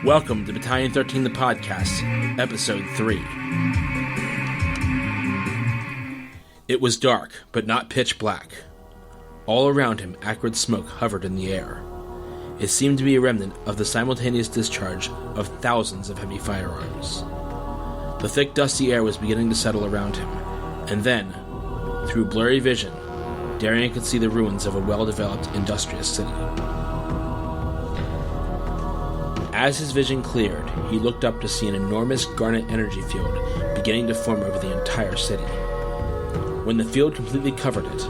Welcome to Battalion 13 the Podcast, Episode 3. It was dark, but not pitch black. All around him, acrid smoke hovered in the air. It seemed to be a remnant of the simultaneous discharge of thousands of heavy firearms. The thick, dusty air was beginning to settle around him, and then, through blurry vision, Darian could see the ruins of a well-developed, industrious city. As his vision cleared, he looked up to see an enormous garnet energy field beginning to form over the entire city. When the field completely covered it,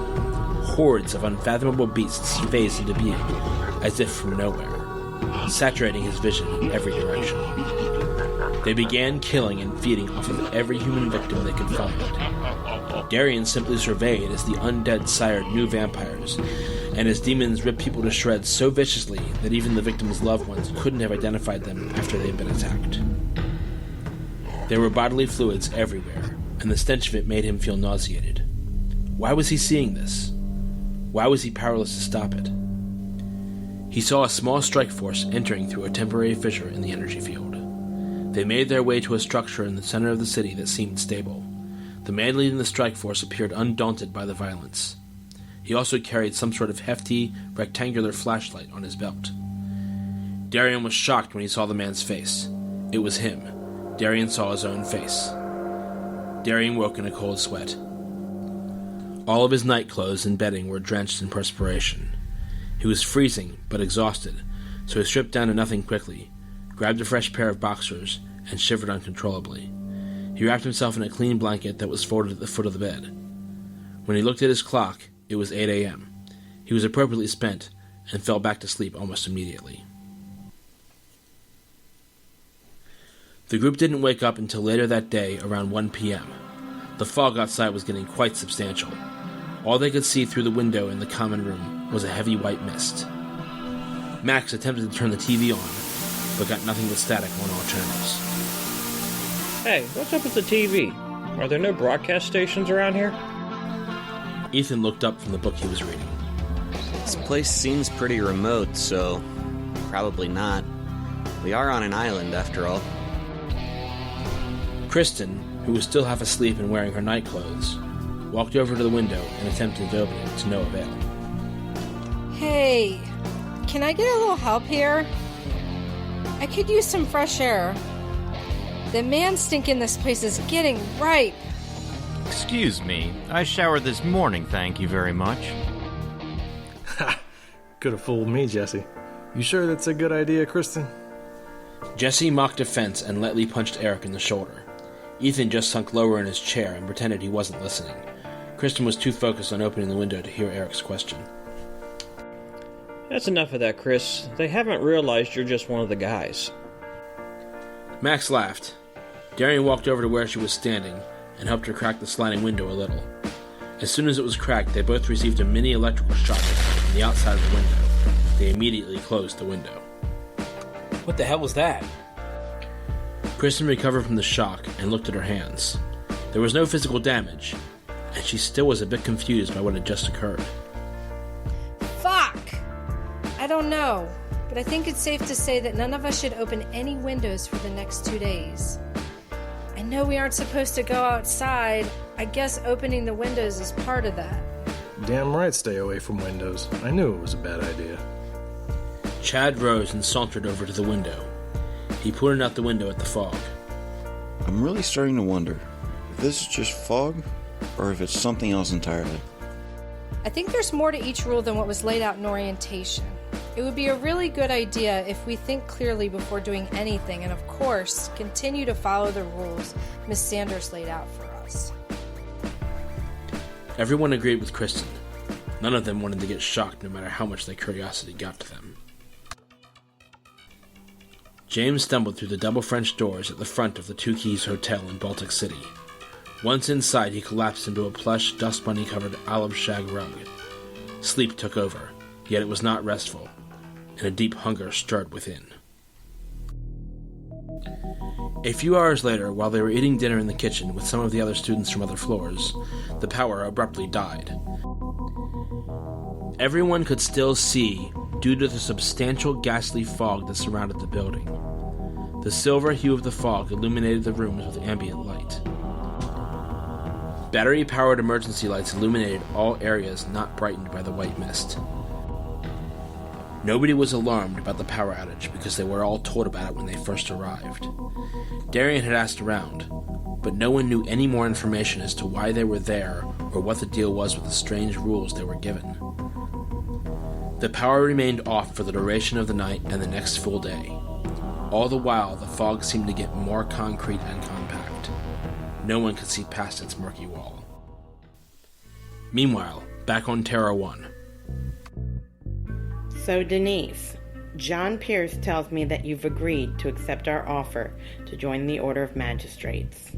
hordes of unfathomable beasts phased into being, as if from nowhere, saturating his vision in every direction. They began killing and feeding off of every human victim they could find. Darian simply surveyed as the undead sired new vampires, and as demons ripped people to shreds so viciously that even the victims' loved ones couldn't have identified them after they had been attacked. There were bodily fluids everywhere, and the stench of it made him feel nauseated. Why was he seeing this? Why was he powerless to stop it? He saw a small strike force entering through a temporary fissure in the energy field. They made their way to a structure in the center of the city that seemed stable. The man leading the strike force appeared undaunted by the violence. He also carried some sort of hefty, rectangular flashlight on his belt. Darian was shocked when he saw the man's face. It was him. Darian saw his own face. Darian woke in a cold sweat. All of his night clothes and bedding were drenched in perspiration. He was freezing, but exhausted, so he stripped down to nothing quickly, grabbed a fresh pair of boxers, and shivered uncontrollably. He wrapped himself in a clean blanket that was folded at the foot of the bed. When he looked at his clock, it was 8 a.m. He was appropriately spent and fell back to sleep almost immediately. The group didn't wake up until later that day around 1 p.m. The fog outside was getting quite substantial. All they could see through the window in the common room was a heavy white mist. Max attempted to turn the TV on, but got nothing but static on all channels. Hey, what's up with the TV? Are there no broadcast stations around here? Ethan looked up from the book he was reading. This place seems pretty remote, so probably not. We are on an island, after all. Kristen, who was still half asleep and wearing her night clothes, walked over to the window and attempted to open it to no avail. Hey, can I get a little help here? I could use some fresh air. The man stink in this place is getting ripe. Excuse me, I showered this morning, thank you very much. Ha! Could have fooled me, Jesse. You sure that's a good idea, Kristen? Jesse mocked offense and lightly punched Eric in the shoulder. Ethan just sunk lower in his chair and pretended he wasn't listening. Kristen was too focused on opening the window to hear Eric's question. That's enough of that, Chris. They haven't realized you're just one of the guys. Max laughed. Darian walked over to where she was standing and helped her crack the sliding window a little. As soon as it was cracked, they both received a mini electrical shock from the outside of the window. They immediately closed the window. What the hell was that? Kristen recovered from the shock and looked at her hands. There was no physical damage, and she still was a bit confused by what had just occurred. Fuck! I don't know, but I think it's safe to say that none of us should open any windows for the next 2 days. I know we aren't supposed to go outside. I guess opening the windows is part of that. Damn right stay away from windows. I knew it was a bad idea. Chad rose and sauntered over to the window. He pointed out the window at the fog. I'm really starting to wonder if this is just fog or if it's something else entirely. I think there's more to each rule than what was laid out in orientation. It would be a really good idea if we think clearly before doing anything and, of course, continue to follow the rules Miss Sanders laid out for us. Everyone agreed with Kristen. None of them wanted to get shocked no matter how much their curiosity got to them. James stumbled through the double French doors at the front of the Two Keys Hotel in Baltic City. Once inside, he collapsed into a plush, dust bunny-covered olive shag rug. Sleep took over, yet it was not restful, and a deep hunger stirred within. A few hours later, while they were eating dinner in the kitchen with some of the other students from other floors, the power abruptly died. Everyone could still see due to the substantial ghastly fog that surrounded the building. The silver hue of the fog illuminated the rooms with ambient light. Battery-powered emergency lights illuminated all areas not brightened by the white mist. Nobody was alarmed about the power outage because they were all told about it when they first arrived. Darian had asked around, but no one knew any more information as to why they were there or what the deal was with the strange rules they were given. The power remained off for the duration of the night and the next full day. All the while, the fog seemed to get more concrete and compact. No one could see past its murky wall. Meanwhile, back on Terra 1. So, Denise, John Pierce tells me that you've agreed to accept our offer to join the Order of Magistrates.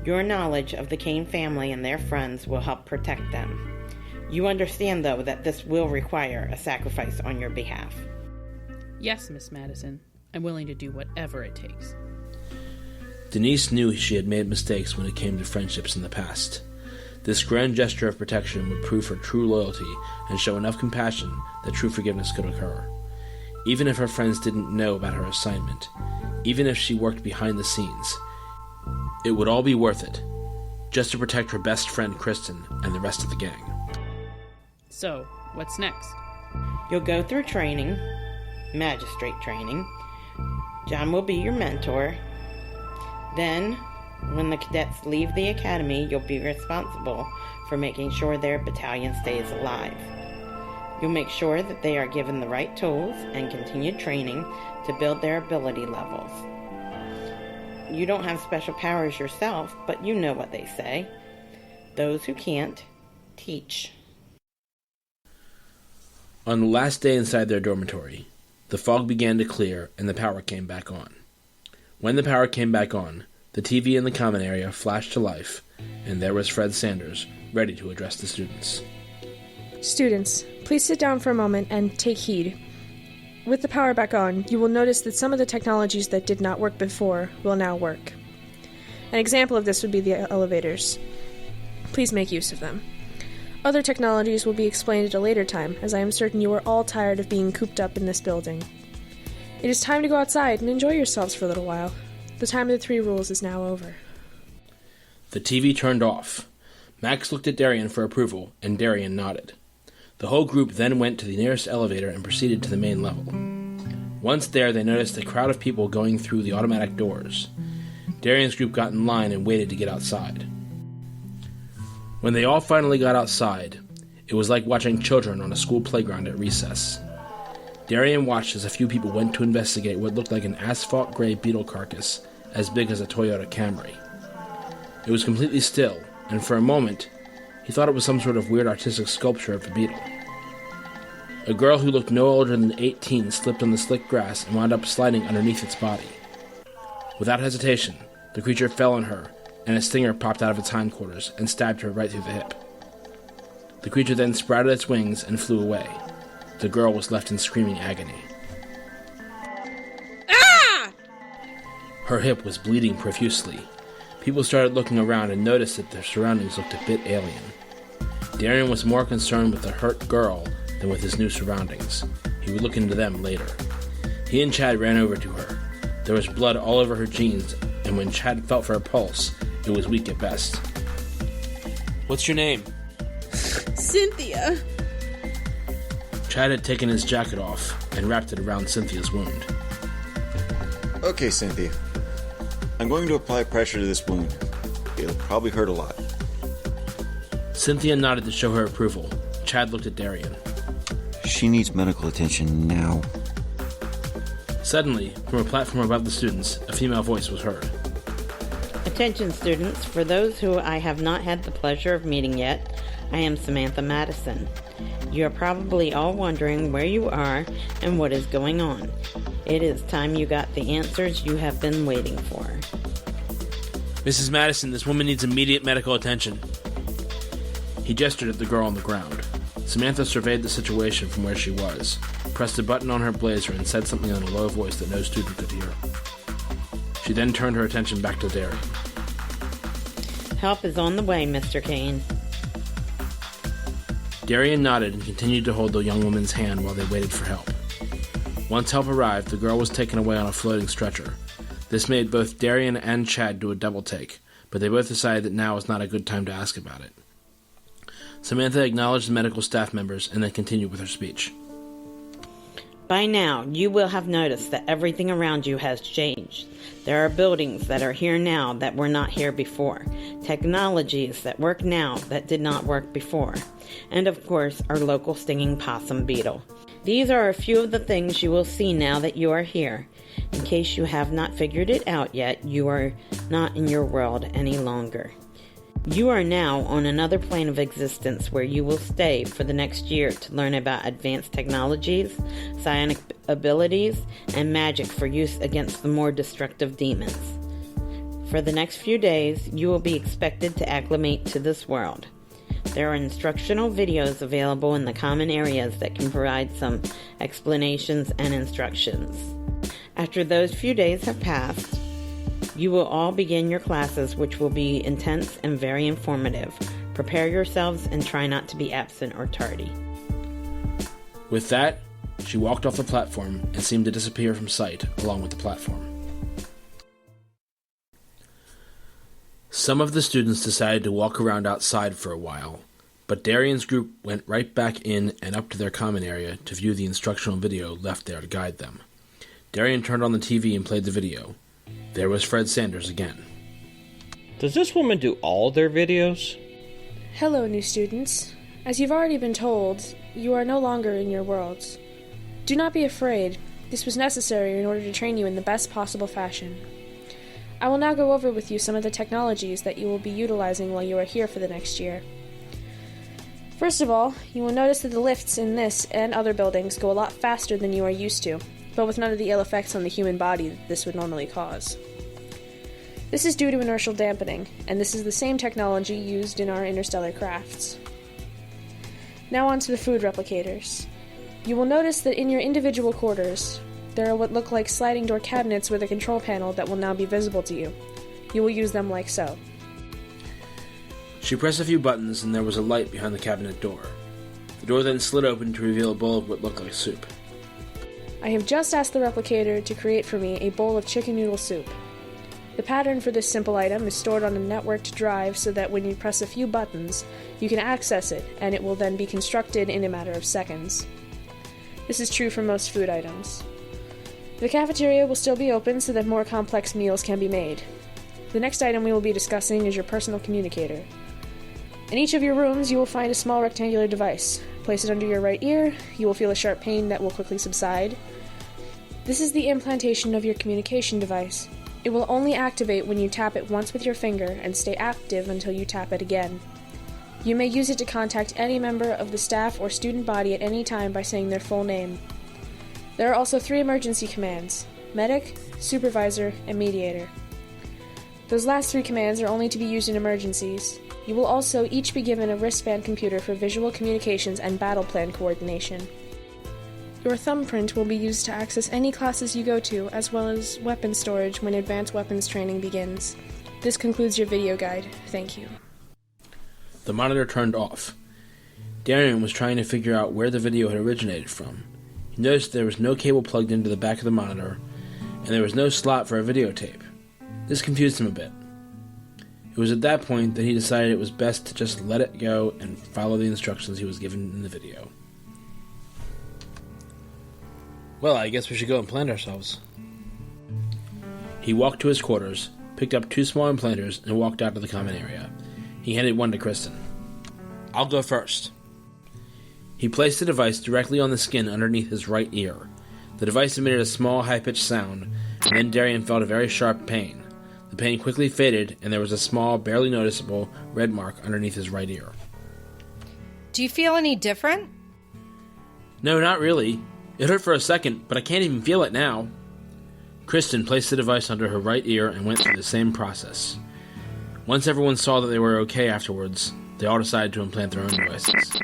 Your knowledge of the Kane family and their friends will help protect them. You understand, though, that this will require a sacrifice on your behalf. Yes, Miss Madison. I'm willing to do whatever it takes. Denise knew she had made mistakes when it came to friendships in the past. This grand gesture of protection would prove her true loyalty and show enough compassion that true forgiveness could occur. Even if her friends didn't know about her assignment, even if she worked behind the scenes, it would all be worth it, just to protect her best friend Kristen and the rest of the gang. So, what's next? You'll go through training, magistrate training. John will be your mentor. Then, when the cadets leave the academy, you'll be responsible for making sure their battalion stays alive. You'll make sure that they are given the right tools and continued training to build their ability levels. You don't have special powers yourself, but you know what they say. Those who can't, teach. On the last day inside their dormitory, the fog began to clear and the power came back on. When the power came back on, the TV in the common area flashed to life, and there was Fred Sanders, ready to address the students. Students, please sit down for a moment and take heed. With the power back on, you will notice that some of the technologies that did not work before will now work. An example of this would be the elevators. Please make use of them. Other technologies will be explained at a later time, as I am certain you are all tired of being cooped up in this building. It is time to go outside and enjoy yourselves for a little while. The time of the 3 rules is now over. The TV turned off. Max looked at Darian for approval, and Darian nodded. The whole group then went to the nearest elevator and proceeded to the main level. Once there, they noticed a crowd of people going through the automatic doors. Darian's group got in line and waited to get outside. When they all finally got outside, it was like watching children on a school playground at recess. Darian watched as a few people went to investigate what looked like an asphalt-gray beetle carcass as big as a Toyota Camry. It was completely still, and for a moment, he thought it was some sort of weird artistic sculpture of the beetle. A girl who looked no older than 18 slipped on the slick grass and wound up sliding underneath its body. Without hesitation, the creature fell on her, and a stinger popped out of its hindquarters and stabbed her right through the hip. The creature then sprouted its wings and flew away. The girl was left in screaming agony. Ah! Her hip was bleeding profusely. People started looking around and noticed that their surroundings looked a bit alien. Darian was more concerned with the hurt girl than with his new surroundings. He would look into them later. He and Chad ran over to her. There was blood all over her jeans, and when Chad felt for her pulse, it was weak at best. What's your name? Cynthia. Chad had taken his jacket off and wrapped it around Cynthia's wound. Okay, Cynthia. I'm going to apply pressure to this wound. It'll probably hurt a lot. Cynthia nodded to show her approval. Chad looked at Darian. She needs medical attention now. Suddenly, from a platform above the students, a female voice was heard. Attention, students. For those who I have not had the pleasure of meeting yet, I am Samantha Madison. You are probably all wondering where you are and what is going on. It is time you got the answers you have been waiting for. Mrs. Madison, this woman needs immediate medical attention. He gestured at the girl on the ground. Samantha surveyed the situation from where she was, pressed a button on her blazer, and said something in a low voice that no student could hear. She then turned her attention back to Darian. Help is on the way, Mr. Kane. Darian nodded and continued to hold the young woman's hand while they waited for help. Once help arrived, the girl was taken away on a floating stretcher. This made both Darian and Chad do a double take, but they both decided that now was not a good time to ask about it. Samantha acknowledged the medical staff members and then continued with her speech. By now, you will have noticed that everything around you has changed. There are buildings that are here now that were not here before, technologies that work now that did not work before, and of course, our local stinging possum beetle. These are a few of the things you will see now that you are here. In case you have not figured it out yet, you are not in your world any longer. You are now on another plane of existence where you will stay for the next year to learn about advanced technologies, psionic abilities, and magic for use against the more destructive demons. For the next few days, you will be expected to acclimate to this world. There are instructional videos available in the common areas that can provide some explanations and instructions. After those few days have passed, you will all begin your classes, which will be intense and very informative. Prepare yourselves and try not to be absent or tardy. With that, she walked off the platform and seemed to disappear from sight along with the platform. Some of the students decided to walk around outside for a while, but Darian's group went right back in and up to their common area to view the instructional video left there to guide them. Darian turned on the TV and played the video. There was Fred Sanders again. Does this woman do all their videos? Hello, new students. As you've already been told, you are no longer in your worlds. Do not be afraid. This was necessary in order to train you in the best possible fashion. I will now go over with you some of the technologies that you will be utilizing while you are here for the next year. First of all, you will notice that the lifts in this and other buildings go a lot faster than you are used to, but with none of the ill effects on the human body that this would normally cause. This is due to inertial dampening, and this is the same technology used in our interstellar crafts. Now on to the food replicators. You will notice that in your individual quarters, there are what look like sliding door cabinets with a control panel that will now be visible to you. You will use them like so. She pressed a few buttons and there was a light behind the cabinet door. The door then slid open to reveal a bowl of what looked like soup. I have just asked the replicator to create for me a bowl of chicken noodle soup. The pattern for this simple item is stored on a networked drive so that when you press a few buttons, you can access it, and it will then be constructed in a matter of seconds. This is true for most food items. The cafeteria will still be open so that more complex meals can be made. The next item we will be discussing is your personal communicator. In each of your rooms, you will find a small rectangular device. Place it under your right ear. You will feel a sharp pain that will quickly subside. This is the implantation of your communication device. It will only activate when you tap it once with your finger and stay active until you tap it again. You may use it to contact any member of the staff or student body at any time by saying their full name. There are also 3 emergency commands: medic, supervisor, and mediator. Those last 3 commands are only to be used in emergencies. You will also each be given a wristband computer for visual communications and battle plan coordination. Your thumbprint will be used to access any classes you go to, as well as weapon storage when advanced weapons training begins. This concludes your video guide. Thank you. The monitor turned off. Darian was trying to figure out where the video had originated from. He noticed there was no cable plugged into the back of the monitor, and there was no slot for a videotape. This confused him a bit. It was at that point that he decided it was best to just let it go and follow the instructions he was given in the video. Well, I guess we should go and plant ourselves. He walked to his quarters, picked up 2 small implanters, and walked out to the common area. He handed one to Kristen. I'll go first. He placed the device directly on the skin underneath his right ear. The device emitted a small, high-pitched sound, and then Darian felt a very sharp pain. The pain quickly faded, and there was a small, barely noticeable red mark underneath his right ear. Do you feel any different? No, not really. It hurt for a second, but I can't even feel it now. Kristen placed the device under her right ear and went through the same process. Once everyone saw that they were okay afterwards, they all decided to implant their own devices.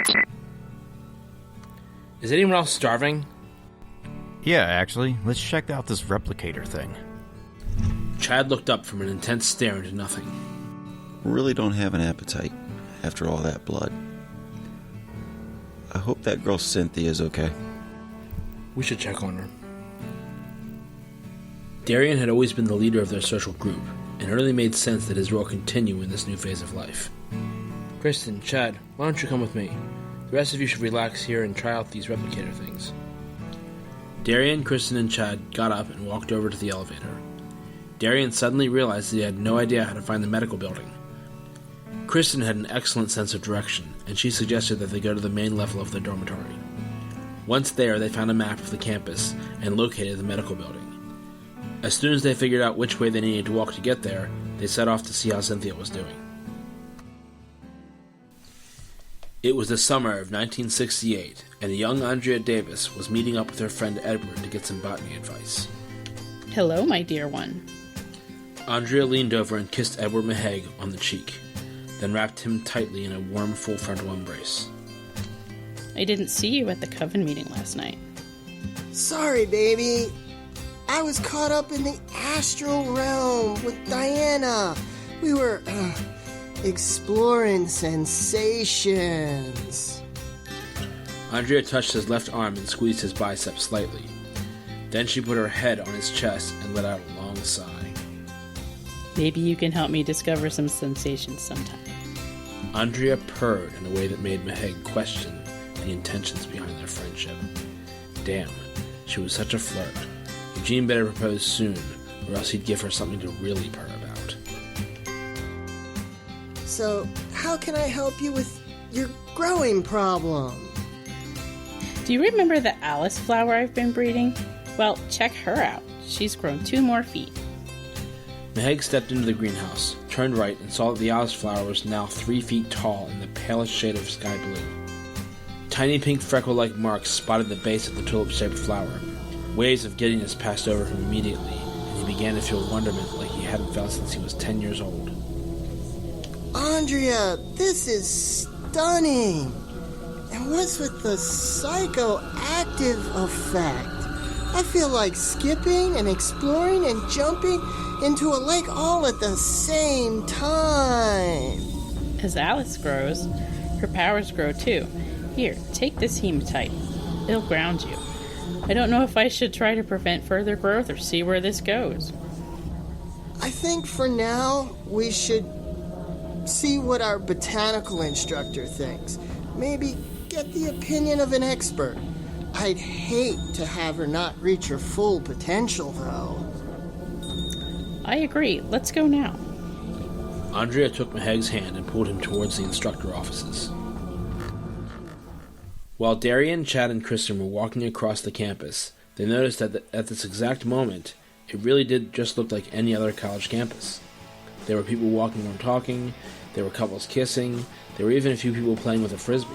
Is anyone else starving? Yeah, actually. Let's check out this replicator thing. Chad looked up from an intense stare into nothing. Really don't have an appetite after all that blood. I hope that girl Cynthia is okay. We should check on her. Darian had always been the leader of their social group, and it really made sense that his role continue in this new phase of life. Kristen, Chad, why don't you come with me? The rest of you should relax here and try out these replicator things. Darian, Kristen, and Chad got up and walked over to the elevator. Darian suddenly realized that he had no idea how to find the medical building. Kristen had an excellent sense of direction, and she suggested that they go to the main level of the dormitory. Once there, they found a map of the campus and located the medical building. As soon as they figured out which way they needed to walk to get there, they set off to see how Cynthia was doing. It was the summer of 1968, and the young Andrea Davis was meeting up with her friend Edward to get some botany advice. Hello, my dear one. Andrea leaned over and kissed Edward Maheg on the cheek, then wrapped him tightly in a warm, full frontal embrace. I didn't see you at the coven meeting last night. Sorry, baby. I was caught up in the astral realm with Diana. We were, exploring sensations. Andrea touched his left arm and squeezed his bicep slightly. Then she put her head on his chest and let out a long sigh. Maybe you can help me discover some sensations sometime. Andrea purred in a way that made Maheg question the intentions behind their friendship. Damn, she was such a flirt. Eugene better propose soon, or else he'd give her something to really purr about. So, how can I help you with your growing problem? Do you remember the Alice flower I've been breeding? Well, check her out. She's grown 2 more feet. Maheg stepped into the greenhouse, turned right, and saw that the Alice flower was now 3 feet tall in the palest shade of sky blue. Tiny pink freckle-like marks spotted the base of the tulip-shaped flower. Waves of giddiness passed over him immediately, and he began to feel wonderment like he hadn't felt since he was 10 years old. Andrea, this is stunning! And what's with the psychoactive effect? I feel like skipping and exploring and jumping into a lake all at the same time. As Alice grows, her powers grow too. Here, take this hematite. It'll ground you. I don't know if I should try to prevent further growth or see where this goes. I think for now, we should see what our botanical instructor thinks. Maybe get the opinion of an expert. I'd hate to have her not reach her full potential, though. I agree. Let's go now. Andrea took Maheg's hand and pulled him towards the instructor offices. While Darian, Chad, and Kristen were walking across the campus, they noticed that at this exact moment, it really did just look like any other college campus. There were people walking and talking, there were couples kissing, there were even a few people playing with a frisbee.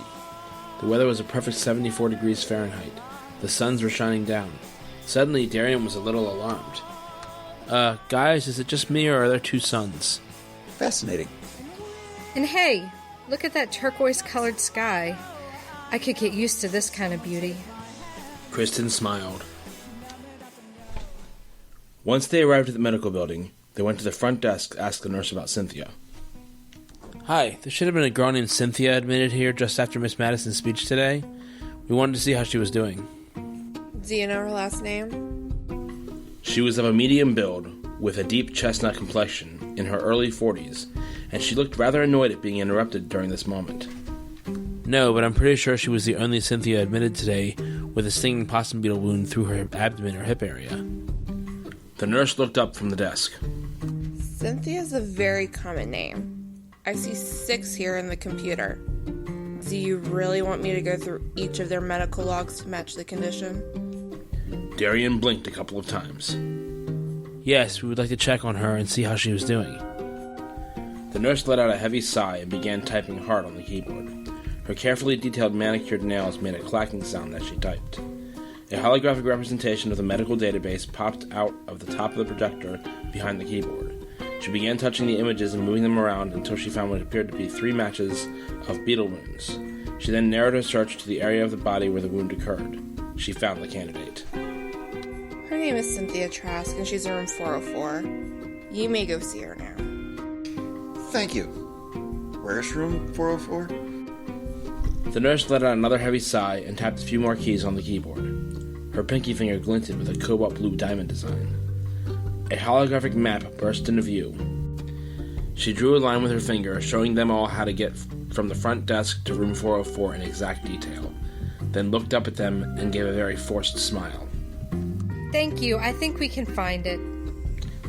The weather was a perfect 74 degrees Fahrenheit. The suns were shining down. Suddenly, Darian was a little alarmed. Guys, is it just me or are there 2 suns? Fascinating. And hey, look at that turquoise-colored sky. I could get used to this kind of beauty. Kristen smiled. Once they arrived at the medical building, they went to the front desk to ask the nurse about Cynthia. Hi, there should have been a girl named Cynthia admitted here just after Miss Madison's speech today. We wanted to see how she was doing. Do you know her last name? She was of a medium build, with a deep chestnut complexion, in her early 40s, and she looked rather annoyed at being interrupted during this moment. No, but I'm pretty sure she was the only Cynthia admitted today with a stinging possum beetle wound through her abdomen or hip area. The nurse looked up from the desk. Cynthia's a very common name. I see 6 here in the computer. Do you really want me to go through each of their medical logs to match the condition? Darian blinked a couple of times. Yes, we would like to check on her and see how she was doing. The nurse let out a heavy sigh and began typing hard on the keyboard. Her carefully detailed manicured nails made a clacking sound as she typed. A holographic representation of the medical database popped out of the top of the projector behind the keyboard. She began touching the images and moving them around until she found what appeared to be 3 matches of beetle wounds. She then narrowed her search to the area of the body where the wound occurred. She found the candidate. Her name is Cynthia Trask, and she's in room 404. You may go see her now. Thank you. Where's room 404? The nurse let out another heavy sigh and tapped a few more keys on the keyboard. Her pinky finger glinted with a cobalt blue diamond design. A holographic map burst into view. She drew a line with her finger, showing them all how to get from the front desk to room 404 in exact detail, then looked up at them and gave a very forced smile. Thank you. I think we can find it.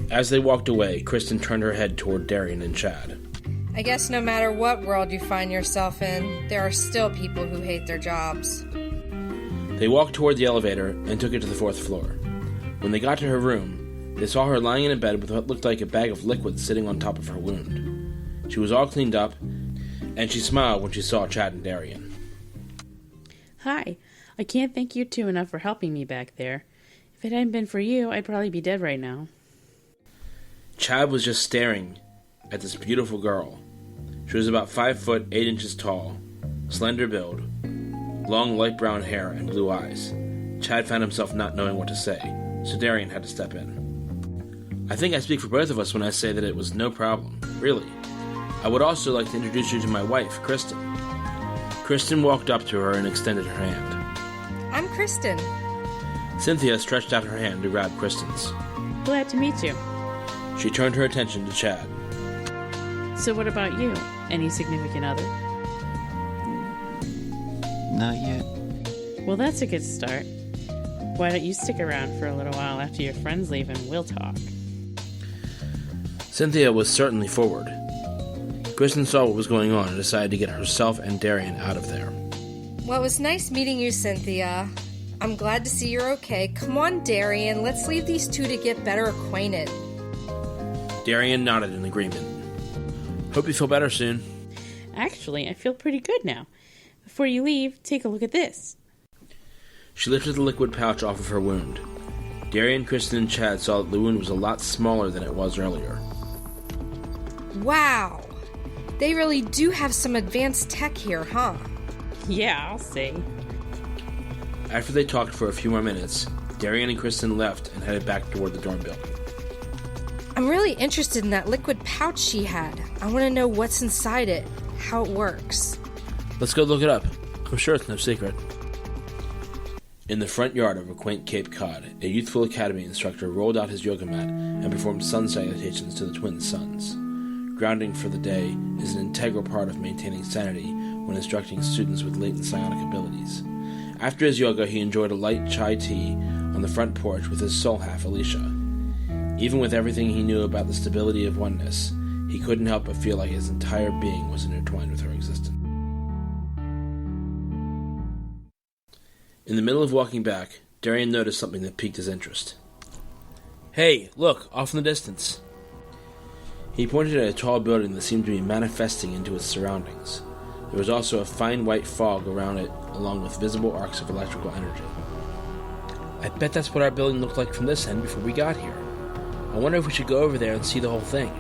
As they walked away, Kristen turned her head toward Darian and Chad. I guess no matter what world you find yourself in, there are still people who hate their jobs. They walked toward the elevator and took it to the 4th floor. When they got to her room, they saw her lying in a bed with what looked like a bag of liquid sitting on top of her wound. She was all cleaned up, and she smiled when she saw Chad and Darian. Hi. I can't thank you two enough for helping me back there. If it hadn't been for you, I'd probably be dead right now. Chad was just staring at this beautiful girl. She was about 5 foot 8 inches tall, slender build, long light brown hair, and blue eyes. Chad found himself not knowing what to say, so Darian had to step in. I think I speak for both of us when I say that it was no problem, really. I would also like to introduce you to my wife, Kristen. Kristen walked up to her and extended her hand. I'm Kristen. Cynthia stretched out her hand to grab Kristen's. Glad to meet you. She turned her attention to Chad. So what about you? Any significant other? Not yet. Well, that's a good start. Why don't you stick around for a little while after your friends leave and we'll talk? Cynthia was certainly forward. Kristen saw what was going on and decided to get herself and Darian out of there. Well, it was nice meeting you, Cynthia. I'm glad to see you're okay. Come on, Darian. Let's leave these two to get better acquainted. Darian nodded in agreement. Hope you feel better soon. Actually, I feel pretty good now. Before you leave, take a look at this. She lifted the liquid pouch off of her wound. Darian, Kristen, and Chad saw that the wound was a lot smaller than it was earlier. Wow! They really do have some advanced tech here, huh? Yeah, I'll say. After they talked for a few more minutes, Darian and Kristen left and headed back toward the dorm building. I'm really interested in that liquid pouch she had. I want to know what's inside it, how it works. Let's go look it up. I'm sure it's no secret. In the front yard of a quaint Cape Cod, a youthful academy instructor rolled out his yoga mat and performed sun salutations to the twin suns. Grounding for the day is an integral part of maintaining sanity when instructing students with latent psionic abilities. After his yoga, he enjoyed a light chai tea on the front porch with his soul half, Alicia. Even with everything he knew about the stability of oneness, he couldn't help but feel like his entire being was intertwined with her existence. In the middle of walking back, Darian noticed something that piqued his interest. Hey, look, off in the distance. He pointed at a tall building that seemed to be manifesting into its surroundings. There was also a fine white fog around it, along with visible arcs of electrical energy. I bet that's what our building looked like from this end before we got here. I wonder if we should go over there and see the whole thing.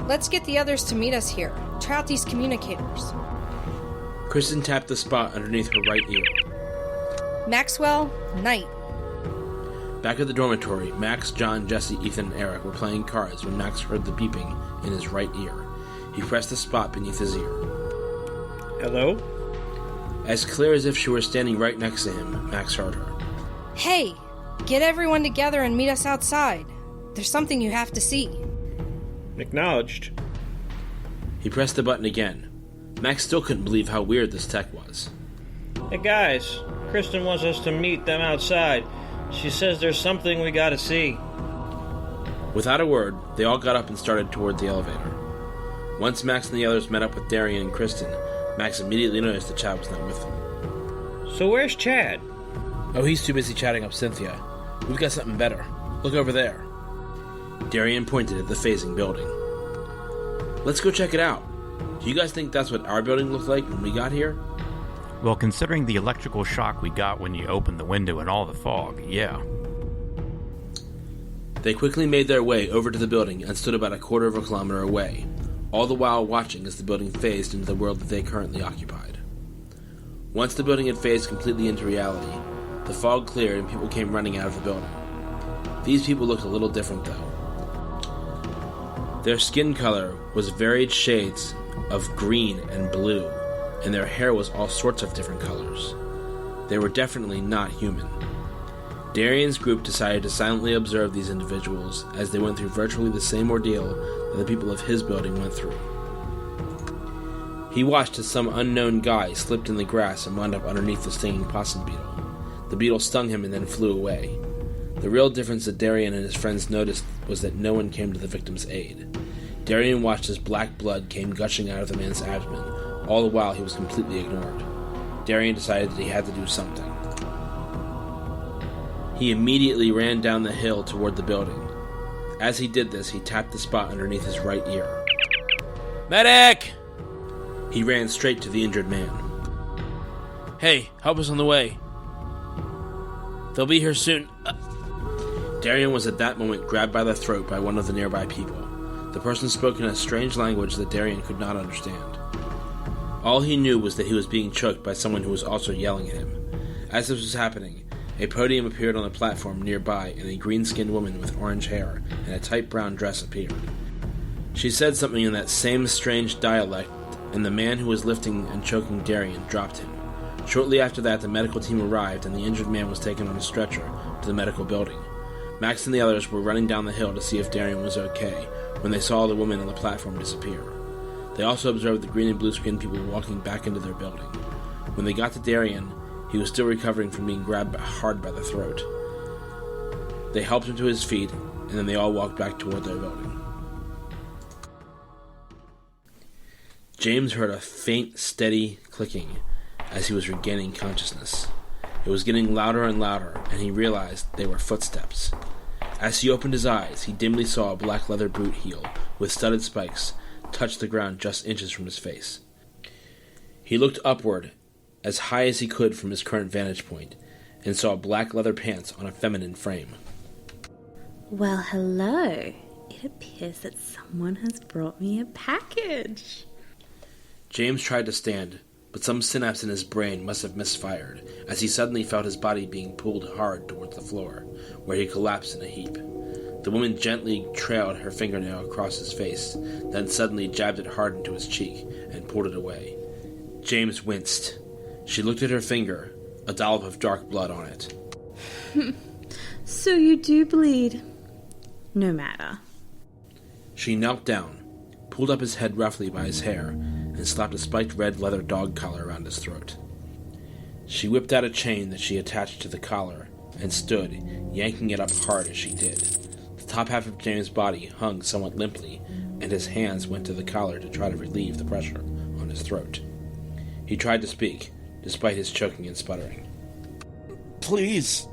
Let's get the others to meet us here. Try out these communicators. Kristen tapped the spot underneath her right ear. Maxwell, Knight. Back at the dormitory, Max, John, Jesse, Ethan, and Eric were playing cards when Max heard the beeping in his right ear. He pressed the spot beneath his ear. Hello? As clear as if she were standing right next to him, Max heard her. Hey, get everyone together and meet us outside. There's something you have to see. Acknowledged. He pressed the button again. Max still couldn't believe how weird this tech was. Hey guys, Kristen wants us to meet them outside. She says there's something we gotta see. Without a word, they all got up and started toward the elevator. Once Max and the others met up with Darian and Kristen, Max immediately noticed that Chad was not with them. So where's Chad? Oh, he's too busy chatting up Cynthia. We've got something better. Look over there. Darian pointed at the phasing building. Let's go check it out. Do you guys think that's what our building looked like when we got here? Well, considering the electrical shock we got when you opened the window and all the fog, yeah. They quickly made their way over to the building and stood about a quarter of a kilometer away, all the while watching as the building phased into the world that they currently occupied. Once the building had phased completely into reality, the fog cleared and people came running out of the building. These people looked a little different, though. Their skin color was varied shades of green and blue, and their hair was all sorts of different colors. They were definitely not human. Darian's group decided to silently observe these individuals as they went through virtually the same ordeal that the people of his building went through. He watched as some unknown guy slipped in the grass and wound up underneath the stinging possum beetle. The beetle stung him and then flew away. The real difference that Darian and his friends noticed was that no one came to the victim's aid. Darian watched as black blood came gushing out of the man's abdomen, all the while he was completely ignored. Darian decided that he had to do something. He immediately ran down the hill toward the building. As he did this, he tapped the spot underneath his right ear. Medic! He ran straight to the injured man. Hey, help us on the way. They'll be here soon. Darian was at that moment grabbed by the throat by one of the nearby people. The person spoke in a strange language that Darian could not understand. All he knew was that he was being choked by someone who was also yelling at him. As this was happening, a podium appeared on the platform nearby, and a green-skinned woman with orange hair and a tight brown dress appeared. She said something in that same strange dialect, and the man who was lifting and choking Darian dropped him. Shortly after that, the medical team arrived, and the injured man was taken on a stretcher to the medical building. Max and the others were running down the hill to see if Darian was okay when they saw the woman on the platform disappear. They also observed the green and blue-skinned people walking back into their building. When they got to Darian, he was still recovering from being grabbed hard by the throat. They helped him to his feet, and then they all walked back toward their building. James heard a faint, steady clicking as he was regaining consciousness. It was getting louder and louder, and he realized they were footsteps. As he opened his eyes, he dimly saw a black leather boot heel with studded spikes touch the ground just inches from his face. He looked upward as high as he could from his current vantage point, and saw black leather pants on a feminine frame. Well, hello. It appears that someone has brought me a package. James tried to stand, but some synapse in his brain must have misfired, as he suddenly felt his body being pulled hard towards the floor, where he collapsed in a heap. The woman gently trailed her fingernail across his face, then suddenly jabbed it hard into his cheek, and pulled it away. James winced. She looked at her finger, a dollop of dark blood on it. So you do bleed. No matter. She knelt down, pulled up his head roughly by his hair, and slapped a spiked red leather dog collar around his throat. She whipped out a chain that she attached to the collar, and stood, yanking it up hard as she did. The top half of James' body hung somewhat limply, and his hands went to the collar to try to relieve the pressure on his throat. He tried to speak, despite his choking and sputtering. Please.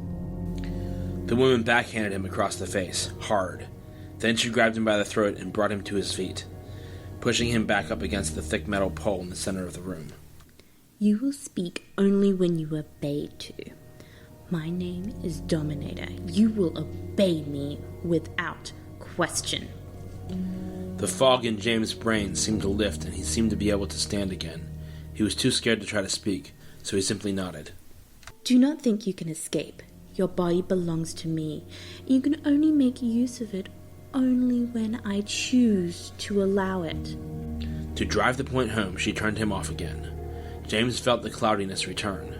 The woman backhanded him across the face, hard. Then she grabbed him by the throat and brought him to his feet, pushing him back up against the thick metal pole in the center of the room. You will speak only when you are bade to. My name is Dominator. You will obey me without question. The fog in James' brain seemed to lift, and he seemed to be able to stand again. He was too scared to try to speak, so he simply nodded. Do not think you can escape. Your body belongs to me. You can only make use of it only when I choose to allow it. To drive the point home, she turned him off again. James felt the cloudiness return,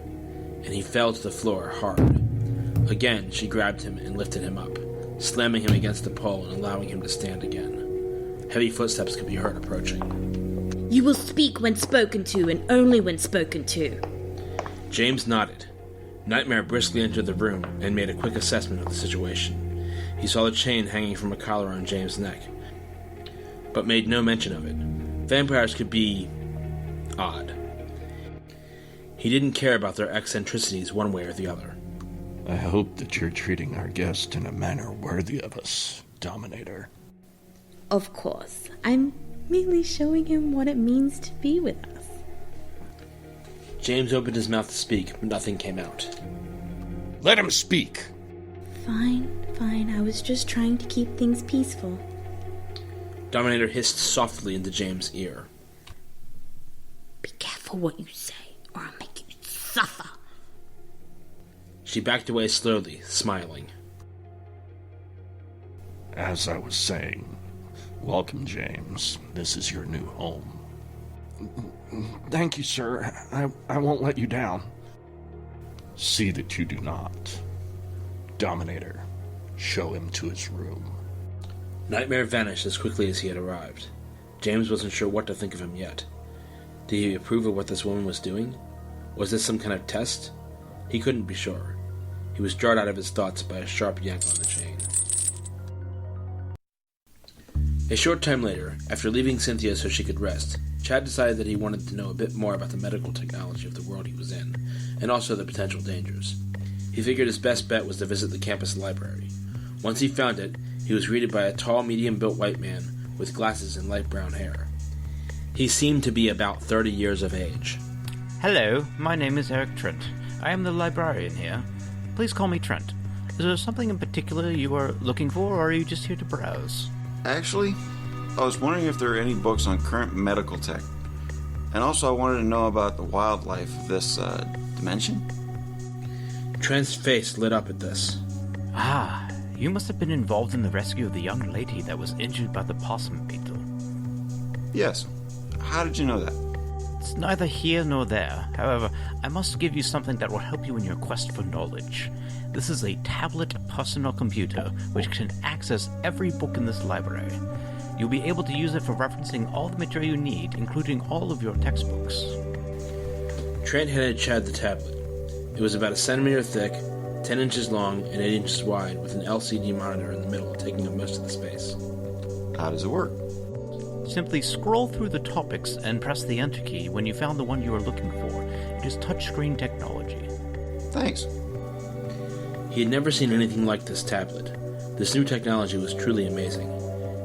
and he fell to the floor hard. Again, she grabbed him and lifted him up, slamming him against the pole and allowing him to stand again. Heavy footsteps could be heard approaching. You will speak when spoken to, and only when spoken to. James nodded. Nightmare briskly entered the room and made a quick assessment of the situation. He saw the chain hanging from a collar on James' neck, but made no mention of it. Vampires could be odd. He didn't care about their eccentricities one way or the other. I hope that you're treating our guest in a manner worthy of us, Dominator. Of course. I'm merely showing him what it means to be with us. James opened his mouth to speak, but nothing came out. Let him speak! Fine. I was just trying to keep things peaceful. Dominator hissed softly into James' ear. Be careful what you say, or I'll make you suffer. She backed away slowly, smiling. As I was saying, welcome, James. This is your new home. Thank you, sir. I won't let you down. See that you do not. Dominator, show him to his room. Nightmare vanished as quickly as he had arrived. James wasn't sure what to think of him yet. Did he approve of what this woman was doing? Was this some kind of test? He couldn't be sure. He was jarred out of his thoughts by a sharp yank on the chain. A short time later, after leaving Cynthia so she could rest, Chad decided that he wanted to know a bit more about the medical technology of the world he was in, and also the potential dangers. He figured his best bet was to visit the campus library. Once he found it, he was greeted by a tall, medium-built white man with glasses and light brown hair. He seemed to be about 30 years of age. Hello, my name is Eric Trent. I am the librarian here. Please call me Trent. Is there something in particular you are looking for, or are you just here to browse? Actually, I was wondering if there are any books on current medical tech. And also I wanted to know about the wildlife of this, dimension. Trent's face lit up at this. Ah, you must have been involved in the rescue of the young lady that was injured by the possum beetle. Yes. How did you know that? It's neither here nor there. However, I must give you something that will help you in your quest for knowledge. This is a tablet personal computer which can access every book in this library. You'll be able to use it for referencing all the material you need, including all of your textbooks. Trent handed Chad the tablet. It was about a centimeter thick, 10 inches long, and 8 inches wide, with an LCD monitor in the middle, taking up most of the space. How does it work? Simply scroll through the topics and press the Enter key when you found the one you were looking for. It is touchscreen technology. Thanks. He had never seen anything like this tablet. This new technology was truly amazing.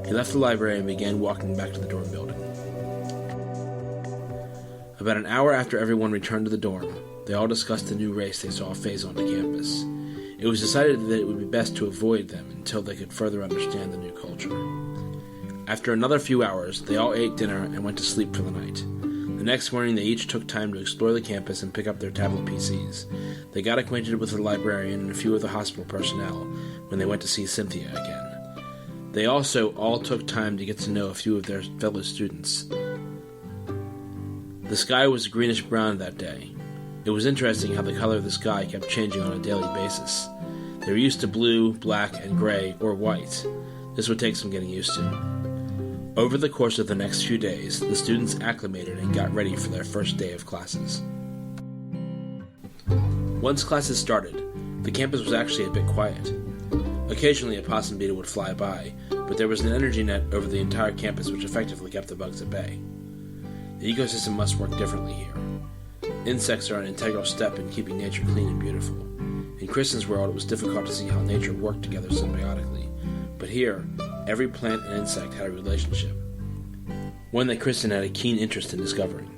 He left the library and began walking back to the dorm building. About an hour after everyone returned to the dorm, they all discussed the new race they saw phase onto campus. It was decided that it would be best to avoid them until they could further understand the new culture. After another few hours, they all ate dinner and went to sleep for the night. The next morning, they each took time to explore the campus and pick up their tablet PCs. They got acquainted with the librarian and a few of the hospital personnel when they went to see Cynthia again. They also all took time to get to know a few of their fellow students. The sky was greenish-brown that day. It was interesting how the color of the sky kept changing on a daily basis. They were used to blue, black, and gray, or white. This would take some getting used to. Over the course of the next few days, the students acclimated and got ready for their first day of classes. Once classes started, the campus was actually a bit quiet. Occasionally a possum beetle would fly by, but there was an energy net over the entire campus which effectively kept the bugs at bay. The ecosystem must work differently here. Insects are an integral step in keeping nature clean and beautiful. In Kristen's world, it was difficult to see how nature worked together symbiotically, but here, every plant and insect had a relationship, one that Kristen had a keen interest in discovering.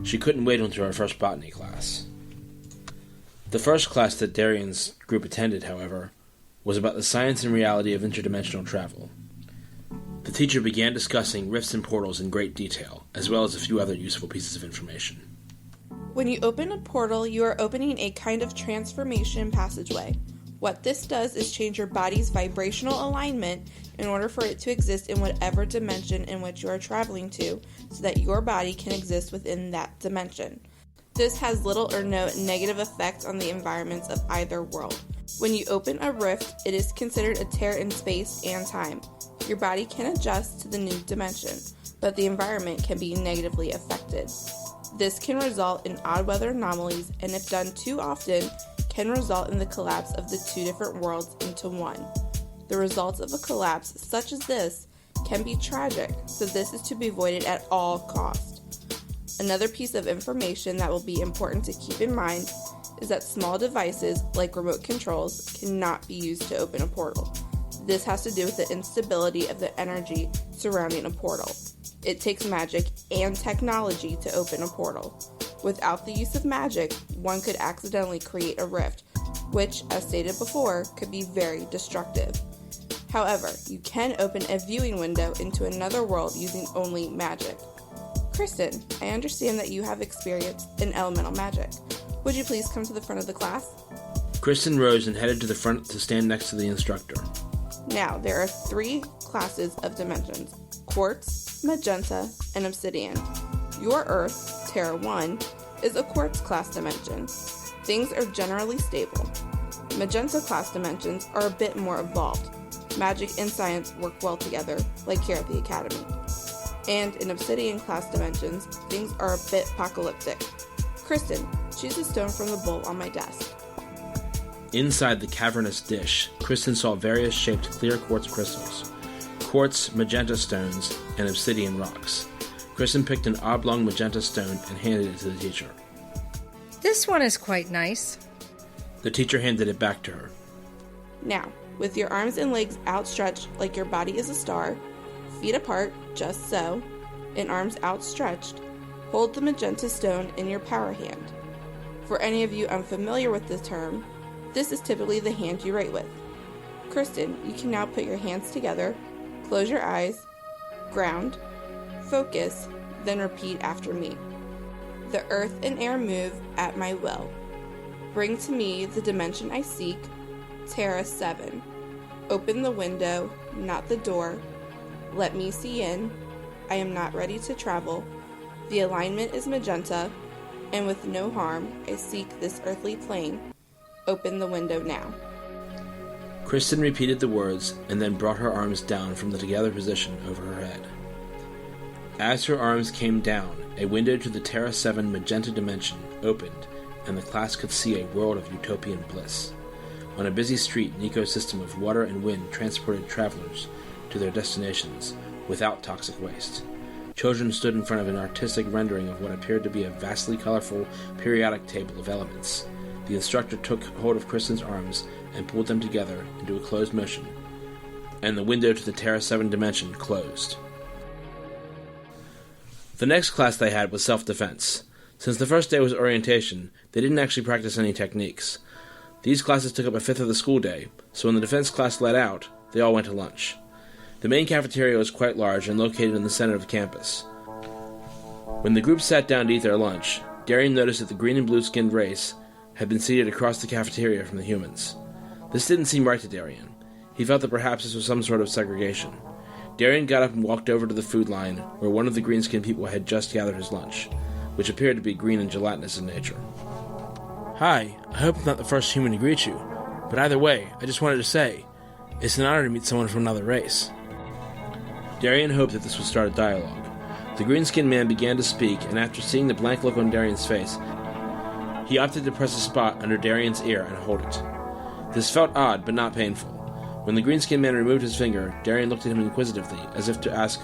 She couldn't wait until her first botany class. The first class that Darian's group attended, however, was about the science and reality of interdimensional travel. The teacher began discussing rifts and portals in great detail, as well as a few other useful pieces of information. When you open a portal, you are opening a kind of transformation passageway. What this does is change your body's vibrational alignment in order for it to exist in whatever dimension in which you are traveling to, so that your body can exist within that dimension. This has little or no negative effect on the environments of either world. When you open a rift, it is considered a tear in space and time. Your body can adjust to the new dimension, but the environment can be negatively affected. This can result in odd weather anomalies, and if done too often, can result in the collapse of the two different worlds into one. The results of a collapse such as this can be tragic, so this is to be avoided at all costs. Another piece of information that will be important to keep in mind is that small devices like remote controls cannot be used to open a portal. This has to do with the instability of the energy surrounding a portal. It takes magic and technology to open a portal. Without the use of magic, one could accidentally create a rift, which, as stated before, could be very destructive. However, you can open a viewing window into another world using only magic. Kristen, I understand that you have experience in elemental magic. Would you please come to the front of the class? Kristen rose and headed to the front to stand next to the instructor. Now, there are 3 classes of dimensions: quartz, magenta, and obsidian. Your Earth, Terra 1, is a quartz class dimension. Things are generally stable. Magenta class dimensions are a bit more evolved. Magic and science work well together, like here at the Academy. And in Obsidian class dimensions, things are a bit apocalyptic. Kristen, choose a stone from the bowl on my desk. Inside the cavernous dish, Kristen saw various shaped clear quartz crystals, quartz, magenta stones, and obsidian rocks. Kristen picked an oblong magenta stone and handed it to the teacher. This one is quite nice. The teacher handed it back to her. Now, with your arms and legs outstretched like your body is a star, feet apart, just so, and arms outstretched, hold the magenta stone in your power hand. For any of you unfamiliar with the term, this is typically the hand you write with. Kristen, you can now put your hands together, close your eyes, ground, focus, then repeat after me. The earth and air move at my will. Bring to me the dimension I seek, Terra 7. Open the window, not the door. Let me see in. I am not ready to travel. The alignment is magenta, and with no harm, I seek this earthly plane. Open the window now. Kristen repeated the words and then brought her arms down from the together position over her head. As her arms came down, a window to the Terra 7 magenta dimension opened, and the class could see a world of utopian bliss. On a busy street, an ecosystem of water and wind transported travelers to their destinations without toxic waste. Children stood in front of an artistic rendering of what appeared to be a vastly colorful periodic table of elements. The instructor took hold of Kristen's arms and pulled them together into a closed motion, and the window to the Terra 7 dimension closed. The next class they had was self-defense. Since the first day was orientation, they didn't actually practice any techniques. These classes took up a fifth of the school day, so when the defense class let out, they all went to lunch. The main cafeteria was quite large and located in the center of the campus. When the group sat down to eat their lunch, Darian noticed that the green and blue-skinned race had been seated across the cafeteria from the humans. This didn't seem right to Darian. He felt that perhaps this was some sort of segregation. Darian got up and walked over to the food line, where one of the green-skinned people had just gathered his lunch, which appeared to be green and gelatinous in nature. Hi, I hope I'm not the first human to greet you, but either way, I just wanted to say, it's an honor to meet someone from another race. Darian hoped that this would start a dialogue. The green-skinned man began to speak, and after seeing the blank look on Darian's face, he opted to press a spot under Darian's ear and hold it. This felt odd, but not painful. When the green-skinned man removed his finger, Darian looked at him inquisitively, as if to ask,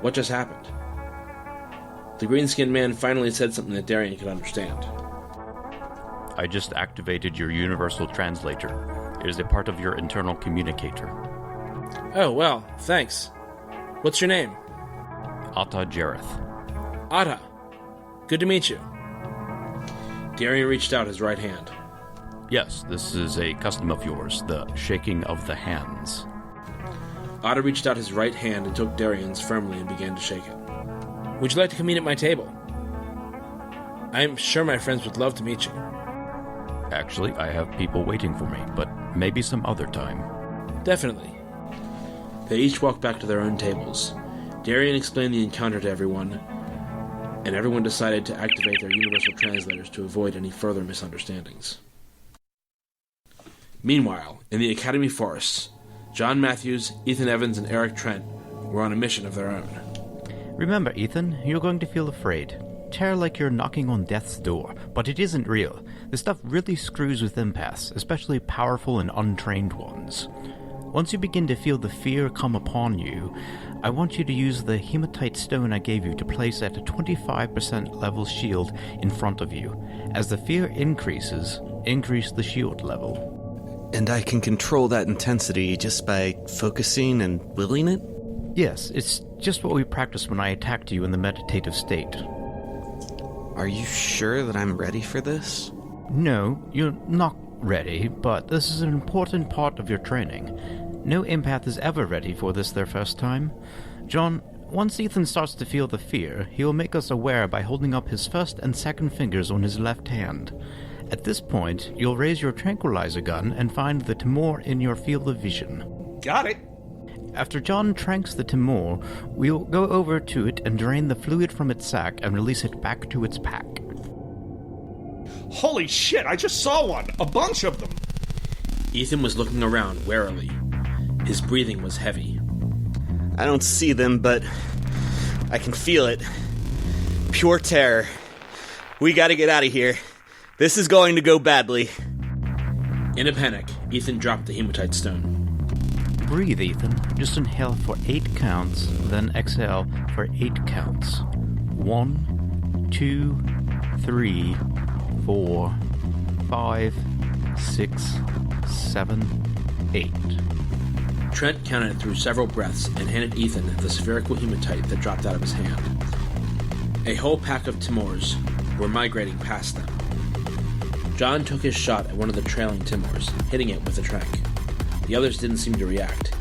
what just happened? The green-skinned man finally said something that Darian could understand. I just activated your universal translator. It is a part of your internal communicator. Oh, well, thanks. What's your name? Atta Jareth. Atta. Good to meet you. Darian reached out his right hand. Yes, this is a custom of yours, the shaking of the hands. Atta reached out his right hand and took Darian's firmly and began to shake it. Would you like to come eat at my table? I'm sure my friends would love to meet you. Actually, I have people waiting for me, but maybe some other time. Definitely. They each walked back to their own tables. Darian explained the encounter to everyone, and everyone decided to activate their universal translators to avoid any further misunderstandings. Meanwhile, in the Academy forests, John Matthews, Ethan Evans, and Eric Trent were on a mission of their own. Remember, Ethan, you're going to feel afraid. Tear like you're knocking on death's door, but it isn't real. This stuff really screws with empaths, especially powerful and untrained ones. Once you begin to feel the fear come upon you, I want you to use the hematite stone I gave you to place at a 25% level shield in front of you. As the fear increases, increase the shield level. And I can control that intensity just by focusing and willing it? Yes, it's just what we practiced when I attacked you in the meditative state. Are you sure that I'm ready for this? No, you're not ready, but this is an important part of your training. No empath is ever ready for this their first time. John, once Ethan starts to feel the fear, he will make us aware by holding up his first and second fingers on his left hand. At this point, you'll raise your tranquilizer gun and find the Timor in your field of vision. Got it! After John tranks the Timor, we'll go over to it and drain the fluid from its sac and release it back to its pack. Holy shit, I just saw one! A bunch of them! Ethan was looking around warily. His breathing was heavy. I don't see them, but I can feel it. Pure terror. We gotta get out of here. This is going to go badly. In a panic, Ethan dropped the hematite stone. Breathe, Ethan. Just inhale for 8 counts, then exhale for 8 counts. 1, 2, 3, 4, 5, 6, 7, 8. Trent counted through several breaths and handed Ethan the spherical hematite that dropped out of his hand. A whole pack of Timors were migrating past them. John took his shot at one of the trailing Timors, hitting it with a trank. The others didn't seem to react.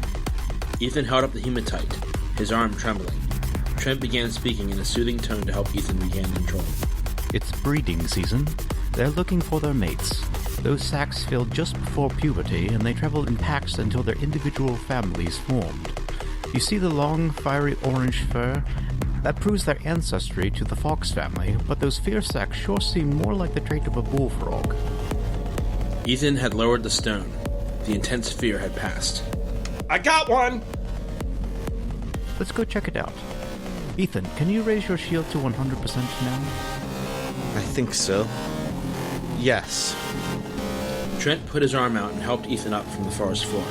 Ethan held up the hematite, his arm trembling. Trent began speaking in a soothing tone to help Ethan regain control. It's breeding season. They're looking for their mates. Those sacs filled just before puberty, and they travel in packs until their individual families formed. You see the long, fiery orange fur? That proves their ancestry to the fox family, but those fear sacs sure seem more like the trait of a bullfrog. Ethan had lowered the stone. The intense fear had passed. I got one! Let's go check it out. Ethan, can you raise your shield to 100% now? I think so. Yes. Trent put his arm out and helped Ethan up from the forest floor.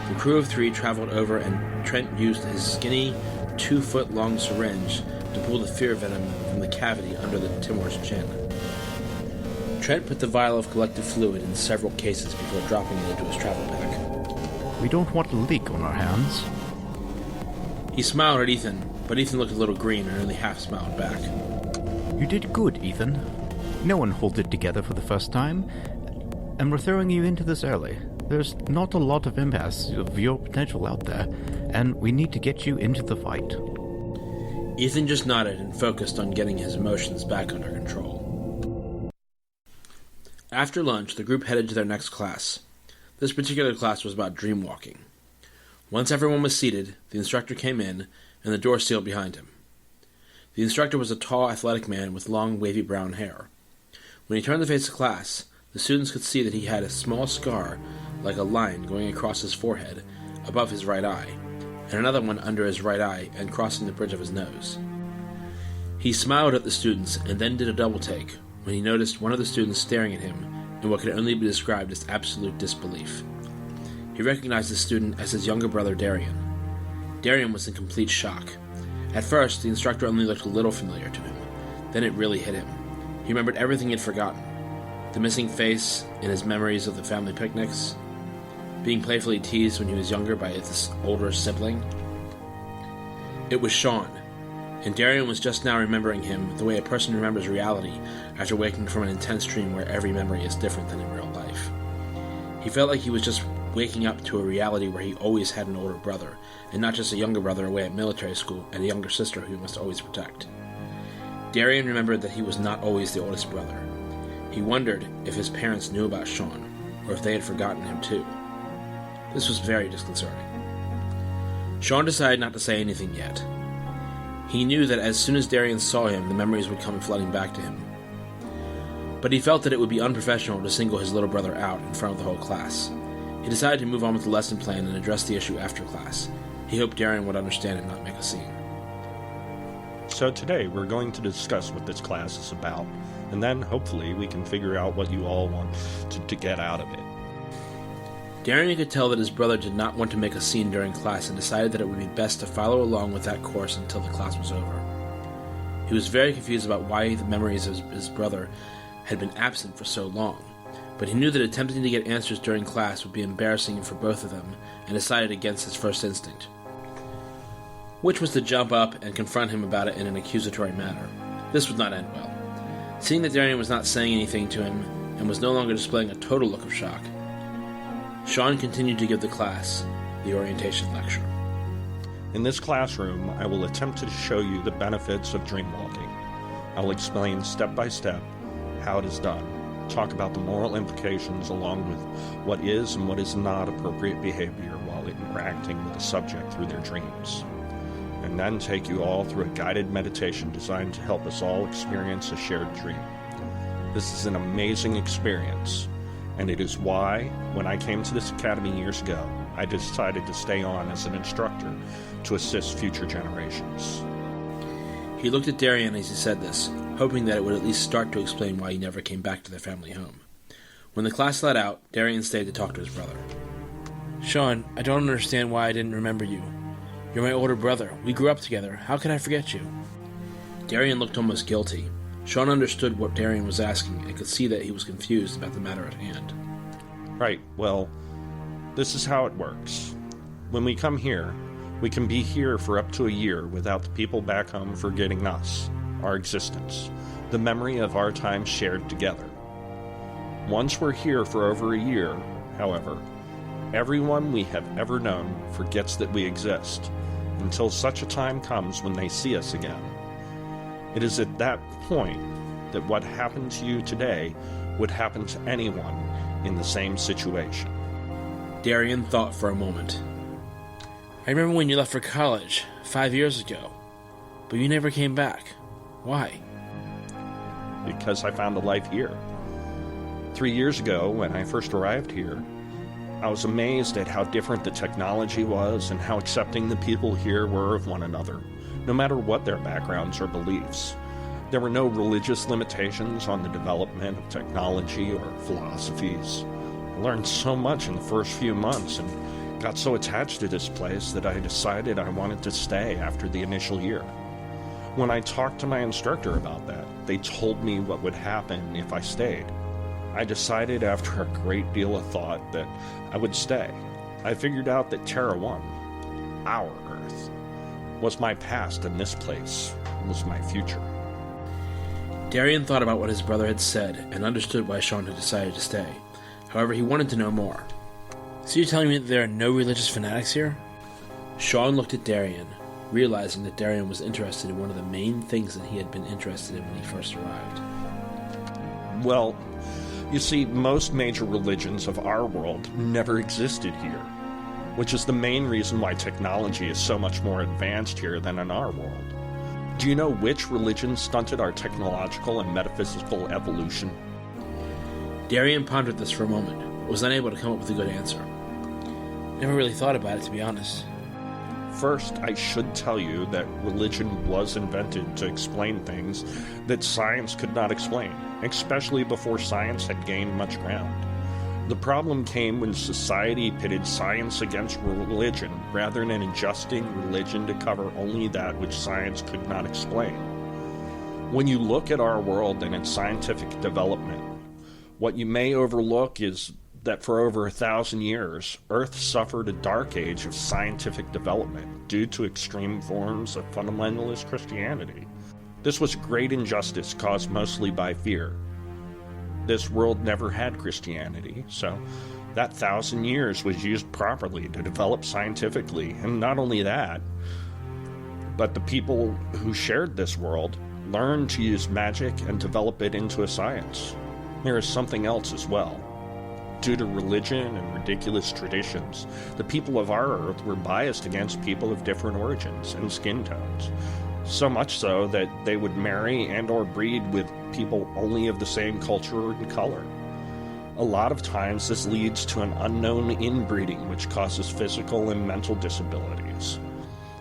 The crew of 3 traveled over, and Trent used his skinny, 2-foot-long syringe to pull the fear venom from the cavity under the Timor's chin. Trent put the vial of collective fluid in several cases before dropping it into his travel pack. We don't want a leak on our hands. He smiled at Ethan, but Ethan looked a little green and only half smiled back. You did good, Ethan. No one holds it together for the first time, and we're throwing you into this early. There's not a lot of impasse of your potential out there, and we need to get you into the fight. Ethan just nodded and focused on getting his emotions back under control. After lunch, the group headed to their next class. This particular class was about dreamwalking. Once everyone was seated, the instructor came in, and the door sealed behind him. The instructor was a tall, athletic man with long, wavy brown hair. When he turned to face the class, the students could see that he had a small scar, like a line going across his forehead, above his right eye, and another one under his right eye and crossing the bridge of his nose. He smiled at the students and then did a double take when he noticed one of the students staring at him in what could only be described as absolute disbelief. He recognized the student as his younger brother Darian. Darian was in complete shock. At first, the instructor only looked a little familiar to him. Then it really hit him. He remembered everything he'd forgotten. The missing face in his memories of the family picnics, being playfully teased when he was younger by his older sibling. It was Sean, and Darian was just now remembering him the way a person remembers reality after waking from an intense dream where every memory is different than in real life. He felt like he was just waking up to a reality where he always had an older brother, and not just a younger brother away at military school and a younger sister who he must always protect. Darian remembered that he was not always the oldest brother. He wondered if his parents knew about Sean, or if they had forgotten him too. This was very disconcerting. Sean decided not to say anything yet. He knew that as soon as Darian saw him, the memories would come flooding back to him. But he felt that it would be unprofessional to single his little brother out in front of the whole class. He decided to move on with the lesson plan and address the issue after class. He hoped Darian would understand and not make a scene. So today we're going to discuss what this class is about, and then hopefully we can figure out what you all want to get out of it. Darian could tell that his brother did not want to make a scene during class and decided that it would be best to follow along with that course until the class was over. He was very confused about why the memories of his brother had been absent for so long, but he knew that attempting to get answers during class would be embarrassing for both of them and decided against his first instinct, which was to jump up and confront him about it in an accusatory manner. This would not end well. Seeing that Darian was not saying anything to him and was no longer displaying a total look of shock, Sean continued to give the class the orientation lecture. In this classroom, I will attempt to show you the benefits of dreamwalking. I will explain step by step how it is done, talk about the moral implications along with what is and what is not appropriate behavior while interacting with the subject through their dreams, and then take you all through a guided meditation designed to help us all experience a shared dream. This is an amazing experience, and it is why when I came to this academy years ago, I decided to stay on as an instructor to assist future generations. He looked at Darian as he said this, hoping that it would at least start to explain why he never came back to their family home. When the class let out, Darian stayed to talk to his brother. Sean, I don't understand why I didn't remember you. You're my older brother. We grew up together. How could I forget you? Darian looked almost guilty. Sean understood what Darian was asking and could see that he was confused about the matter at hand. Right, well, this is how it works. When we come here, we can be here for up to a year without the people back home forgetting us, our existence, the memory of our time shared together. Once we're here for over a year, however, everyone we have ever known forgets that we exist, until such a time comes when they see us again. It is at that point that what happened to you today would happen to anyone in the same situation. Darian thought for a moment. I remember when you left for college, 5 years ago. But you never came back. Why? Because I found a life here. 3 years ago, when I first arrived here, I was amazed at how different the technology was and how accepting the people here were of one another, no matter what their backgrounds or beliefs. There were no religious limitations on the development of technology or philosophies. I learned so much in the first few months and got so attached to this place that I decided I wanted to stay after the initial year. When I talked to my instructor about that, they told me what would happen if I stayed. I decided after a great deal of thought that I would stay. I figured out that Terra 1, our Earth, was my past and this place was my future. Darian thought about what his brother had said and understood why Sean had decided to stay. However, he wanted to know more. So you're telling me that there are no religious fanatics here? Sean looked at Darian, realizing that Darian was interested in one of the main things that he had been interested in when he first arrived. Well, you see, most major religions of our world never existed here, which is the main reason why technology is so much more advanced here than in our world. Do you know which religion stunted our technological and metaphysical evolution? Darian pondered this for a moment, but was unable to come up with a good answer. Never really thought about it, to be honest. First, I should tell you that religion was invented to explain things that science could not explain, especially before science had gained much ground. The problem came when society pitted science against religion rather than adjusting religion to cover only that which science could not explain. When you look at our world and its scientific development, what you may overlook is that for over 1,000 years, Earth suffered a dark age of scientific development due to extreme forms of fundamentalist Christianity. This was great injustice caused mostly by fear. This world never had Christianity, so that 1,000 years was used properly to develop scientifically, and not only that, but the people who shared this world learned to use magic and develop it into a science. There is something else as well. Due to religion and ridiculous traditions, the people of our Earth were biased against people of different origins and skin tones. So much so that they would marry and or breed with people only of the same culture and color. A lot of times this leads to an unknown inbreeding which causes physical and mental disabilities.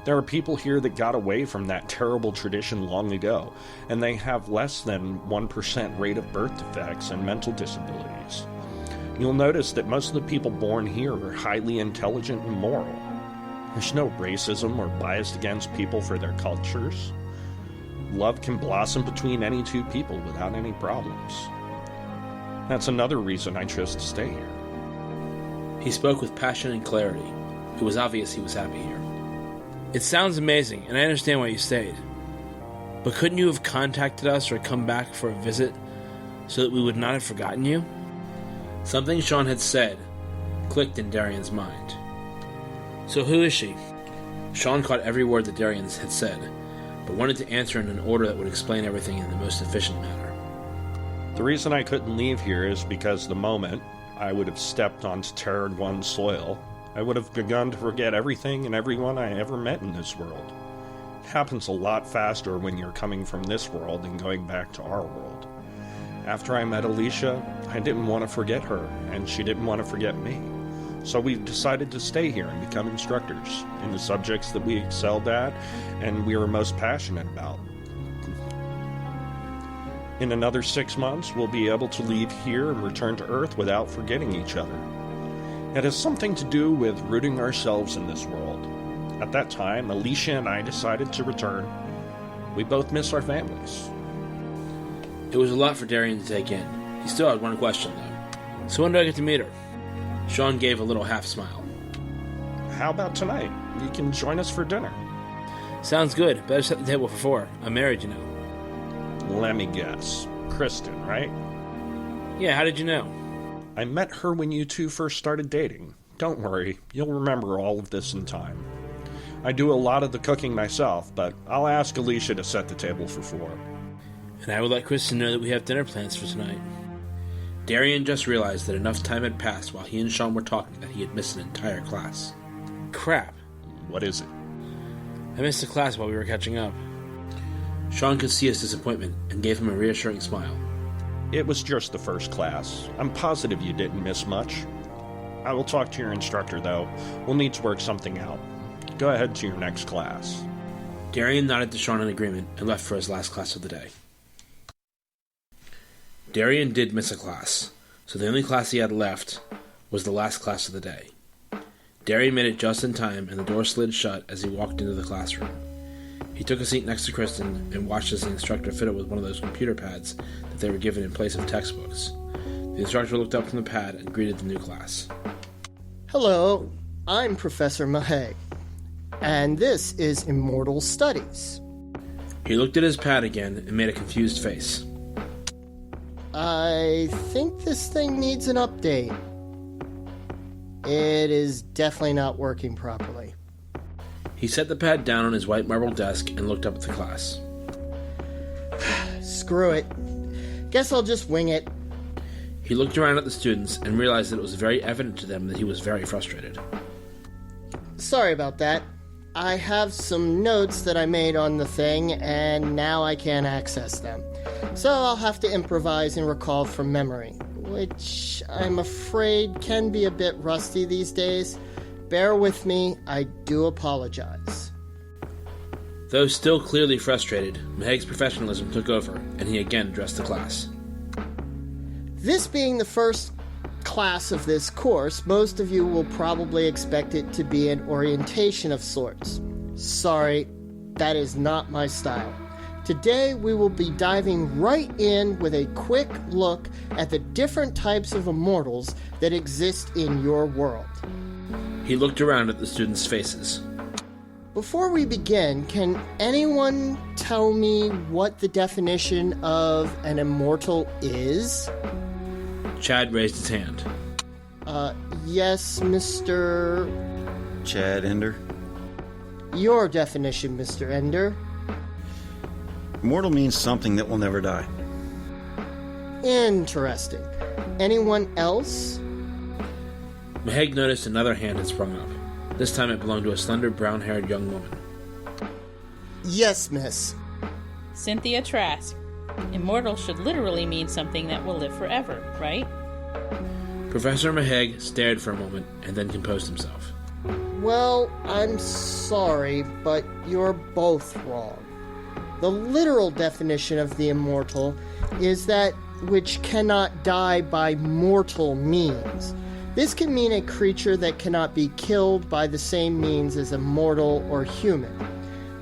There are people here that got away from that terrible tradition long ago, and they have less than 1% rate of birth defects and mental disabilities. You'll notice that most of the people born here are highly intelligent and moral. There's no racism or bias against people for their cultures. Love can blossom between any two people without any problems. That's another reason I chose to stay here. He spoke with passion and clarity. It was obvious he was happy here. It sounds amazing, and I understand why you stayed. But couldn't you have contacted us or come back for a visit so that we would not have forgotten you? Something Sean had said clicked in Darian's mind. So who is she? Sean caught every word that Darian had said, but wanted to answer in an order that would explain everything in the most efficient manner. The reason I couldn't leave here is because the moment I would have stepped onto Terra 1's soil, I would have begun to forget everything and everyone I ever met in this world. It happens a lot faster when you're coming from this world and going back to our world. After I met Alicia, I didn't want to forget her, and she didn't want to forget me. So we decided to stay here and become instructors in the subjects that we excelled at and we were most passionate about. In another 6 months, we'll be able to leave here and return to Earth without forgetting each other. It has something to do with rooting ourselves in this world. At that time, Alicia and I decided to return. We both miss our families. It was a lot for Darian to take in. He still had one question, though. So when do I get to meet her? Sean gave a little half-smile. How about tonight? You can join us for dinner. Sounds good. Better set the table for 4. I'm married, you know. Let me guess. Kristen, right? Yeah, how did you know? I met her when you two first started dating. Don't worry, you'll remember all of this in time. I do a lot of the cooking myself, but I'll ask Alicia to set the table for 4. And I will let Kristen know that we have dinner plans for tonight. Darian just realized that enough time had passed while he and Sean were talking that he had missed an entire class. Crap. What is it? I missed a class while we were catching up. Sean could see his disappointment and gave him a reassuring smile. It was just the first class. I'm positive you didn't miss much. I will talk to your instructor, though. We'll need to work something out. Go ahead to your next class. Darian nodded to Sean in agreement and left for his last class of the day. Darian did miss a class, so the only class he had left was the last class of the day. Darian made it just in time, and the door slid shut as he walked into the classroom. He took a seat next to Kristen and watched as the instructor fitted with one of those computer pads that they were given in place of textbooks. The instructor looked up from the pad and greeted the new class. Hello, I'm Professor Maheg, and this is Immortal Studies. He looked at his pad again and made a confused face. I think this thing needs an update. It is definitely not working properly. He set the pad down on his white marble desk and looked up at the class. Screw it. Guess I'll just wing it. He looked around at the students and realized that it was very evident to them that he was very frustrated. Sorry about that. I have some notes that I made on the thing, and now I can't access them. So I'll have to improvise and recall from memory, which I'm afraid can be a bit rusty these days. Bear with me, I do apologize. Though still clearly frustrated, Maheg's professionalism took over, and he again addressed the class. This being the first class of this course, most of you will probably expect it to be an orientation of sorts. Sorry, that is not my style. Today we will be diving right in with a quick look at the different types of immortals that exist in your world. He looked around at the students' faces. Before we begin, can anyone tell me what the definition of an immortal is? Chad raised his hand. Yes, Mr. Chad Ender. Your definition, Mr. Ender. Immortal means something that will never die. Interesting. Anyone else? Maheg noticed another hand had sprung up. This time it belonged to a slender, brown-haired young woman. Yes, miss. Cynthia Trask. Immortal should literally mean something that will live forever, right? Professor Maheg stared for a moment and then composed himself. Well, I'm sorry, but you're both wrong. The literal definition of the immortal is that which cannot die by mortal means. This can mean a creature that cannot be killed by the same means as a mortal or human.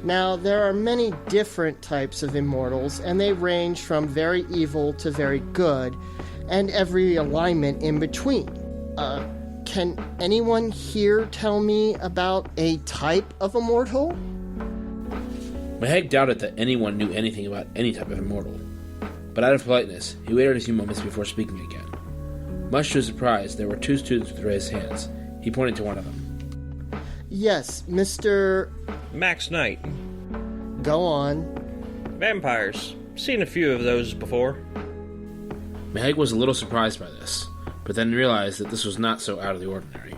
Now, there are many different types of immortals, and they range from very evil to very good, and every alignment in between. Can anyone here tell me about a type of immortal? Maheg doubted that anyone knew anything about any type of immortal. But out of politeness, he waited a few moments before speaking again. Much to his surprise, there were 2 students with raised hands. He pointed to one of them. Yes, Mr. Max Knight. Go on. Vampires. Seen a few of those before. Maheg was a little surprised by this, but then realized that this was not so out of the ordinary.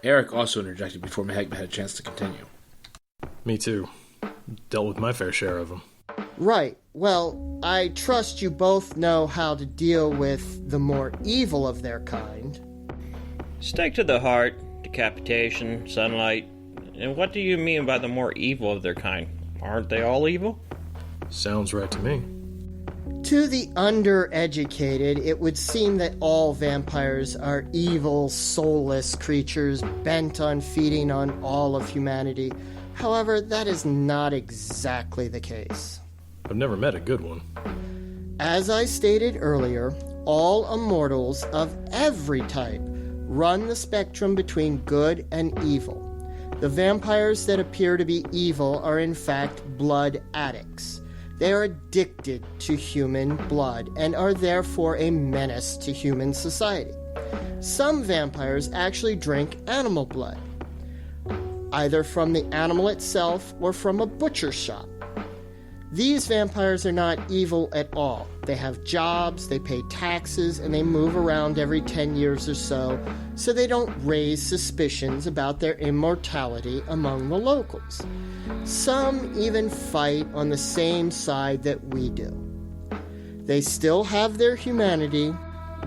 Eric also interjected before Maheg had a chance to continue. Me too. Dealt with my fair share of them. Right. Well, I trust you both know how to deal with the more evil of their kind. Stake to the heart, decapitation, sunlight. And what do you mean by the more evil of their kind? Aren't they all evil? Sounds right to me. To the undereducated, it would seem that all vampires are evil, soulless creatures bent on feeding on all of humanity. However, that is not exactly the case. I've never met a good one. As I stated earlier, all immortals of every type run the spectrum between good and evil. The vampires that appear to be evil are in fact blood addicts. They are addicted to human blood and are therefore a menace to human society. Some vampires actually drink animal blood, either from the animal itself or from a butcher shop. These vampires are not evil at all. They have jobs, they pay taxes, and they move around every 10 years or so they don't raise suspicions about their immortality among the locals. Some even fight on the same side that we do. They still have their humanity.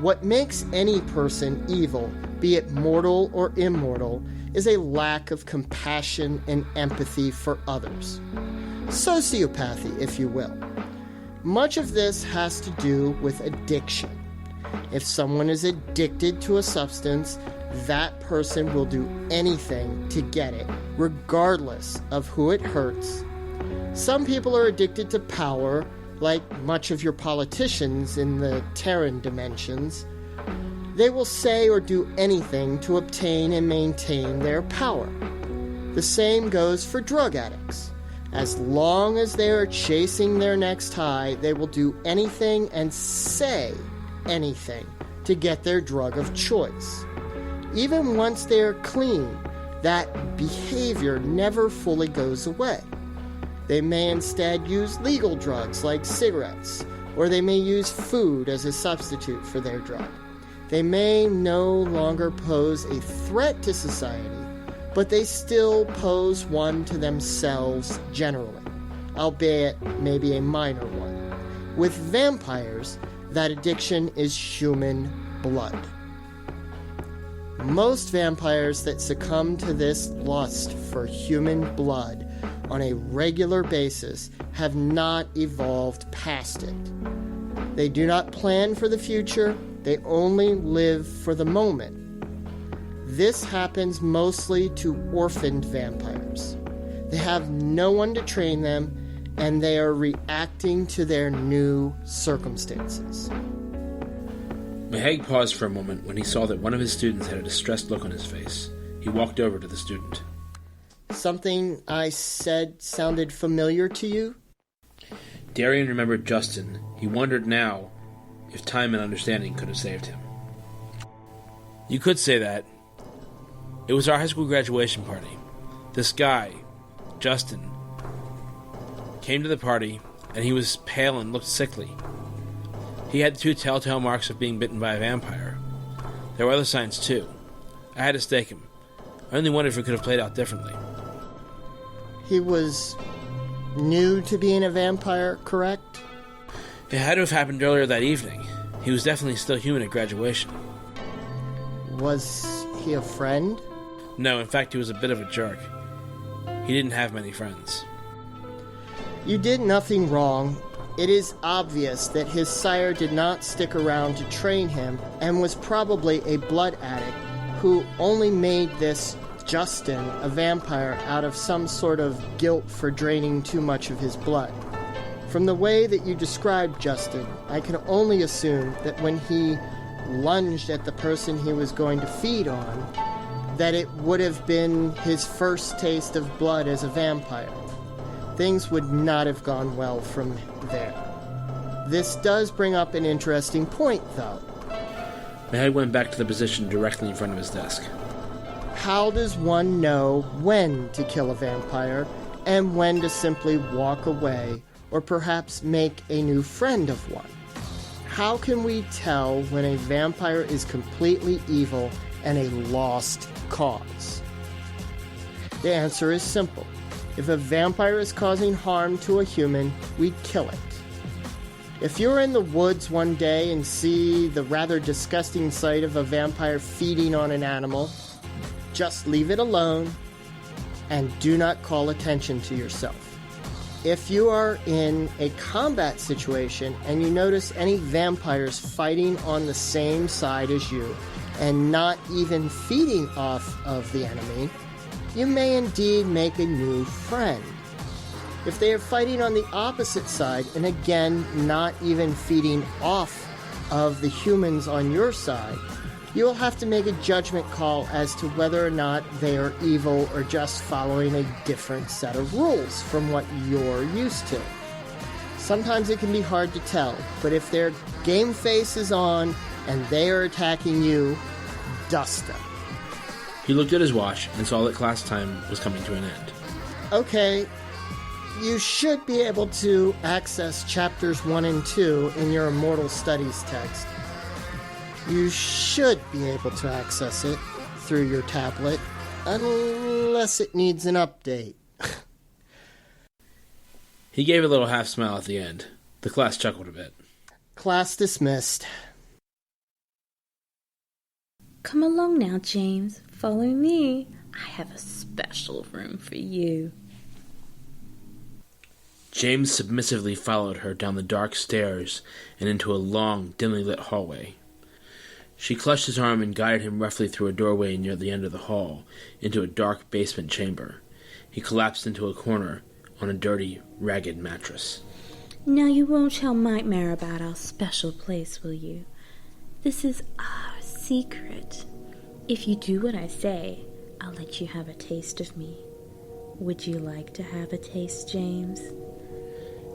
What makes any person evil, be it mortal or immortal, is a lack of compassion and empathy for others. Sociopathy, if you will. Much of this has to do with addiction. If someone is addicted to a substance, that person will do anything to get it, regardless of who it hurts. Some people are addicted to power, like much of your politicians in the Terran dimensions. They will say or do anything to obtain and maintain their power. The same goes for drug addicts. As long as they are chasing their next high, they will do anything and say anything to get their drug of choice. Even once they are clean, that behavior never fully goes away. They may instead use legal drugs like cigarettes, or they may use food as a substitute for their drug. They may no longer pose a threat to society, but they still pose one to themselves generally, albeit maybe a minor one. With vampires, that addiction is human blood. Most vampires that succumb to this lust for human blood on a regular basis have not evolved past it. They do not plan for the future, they only live for the moment. This happens mostly to orphaned vampires. They have no one to train them, and they are reacting to their new circumstances. Maheg paused for a moment when he saw that one of his students had a distressed look on his face. He walked over to the student. Something I said sounded familiar to you? Darian remembered Justin. He wondered now if time and understanding could have saved him. You could say that. It was our high school graduation party. This guy, Justin, came to the party, and he was pale and looked sickly. He had the 2 telltale marks of being bitten by a vampire. There were other signs, too. I had to stake him. I only wondered if it could have played out differently. He was new to being a vampire, correct? It had to have happened earlier that evening. He was definitely still human at graduation. Was he a friend? No, in fact, he was a bit of a jerk. He didn't have many friends. You did nothing wrong. It is obvious that his sire did not stick around to train him and was probably a blood addict who only made this Justin a vampire out of some sort of guilt for draining too much of his blood. From the way that you described Justin, I can only assume that when he lunged at the person he was going to feed on, that it would have been his first taste of blood as a vampire. Things would not have gone well from there. This does bring up an interesting point, though. Maheg went back to the position directly in front of his desk. How does one know when to kill a vampire and when to simply walk away or perhaps make a new friend of one? How can we tell when a vampire is completely evil and a lost cause? The answer is simple. If a vampire is causing harm to a human, we kill it. If you're in the woods one day and see the rather disgusting sight of a vampire feeding on an animal, just leave it alone and do not call attention to yourself. If you are in a combat situation and you notice any vampires fighting on the same side as you and not even feeding off of the enemy, you may indeed make a new friend. If they are fighting on the opposite side and again not even feeding off of the humans on your side, you will have to make a judgment call as to whether or not they are evil or just following a different set of rules from what you're used to. Sometimes it can be hard to tell, but if their game face is on and they are attacking you, dust them. He looked at his watch and saw that class time was coming to an end. Okay, you should be able to access chapters 1 and 2 in your Immortal Studies text. You should be able to access it through your tablet, unless it needs an update. He gave a little half smile at the end. The class chuckled a bit. Class dismissed. Come along now, James. Follow me. I have a special room for you. James submissively followed her down the dark stairs and into a long, dimly lit hallway. She clutched his arm and guided him roughly through a doorway near the end of the hall, into a dark basement chamber. He collapsed into a corner on a dirty, ragged mattress. Now you won't tell Nightmare about our special place, will you? This is our secret. If you do what I say, I'll let you have a taste of me. Would you like to have a taste, James?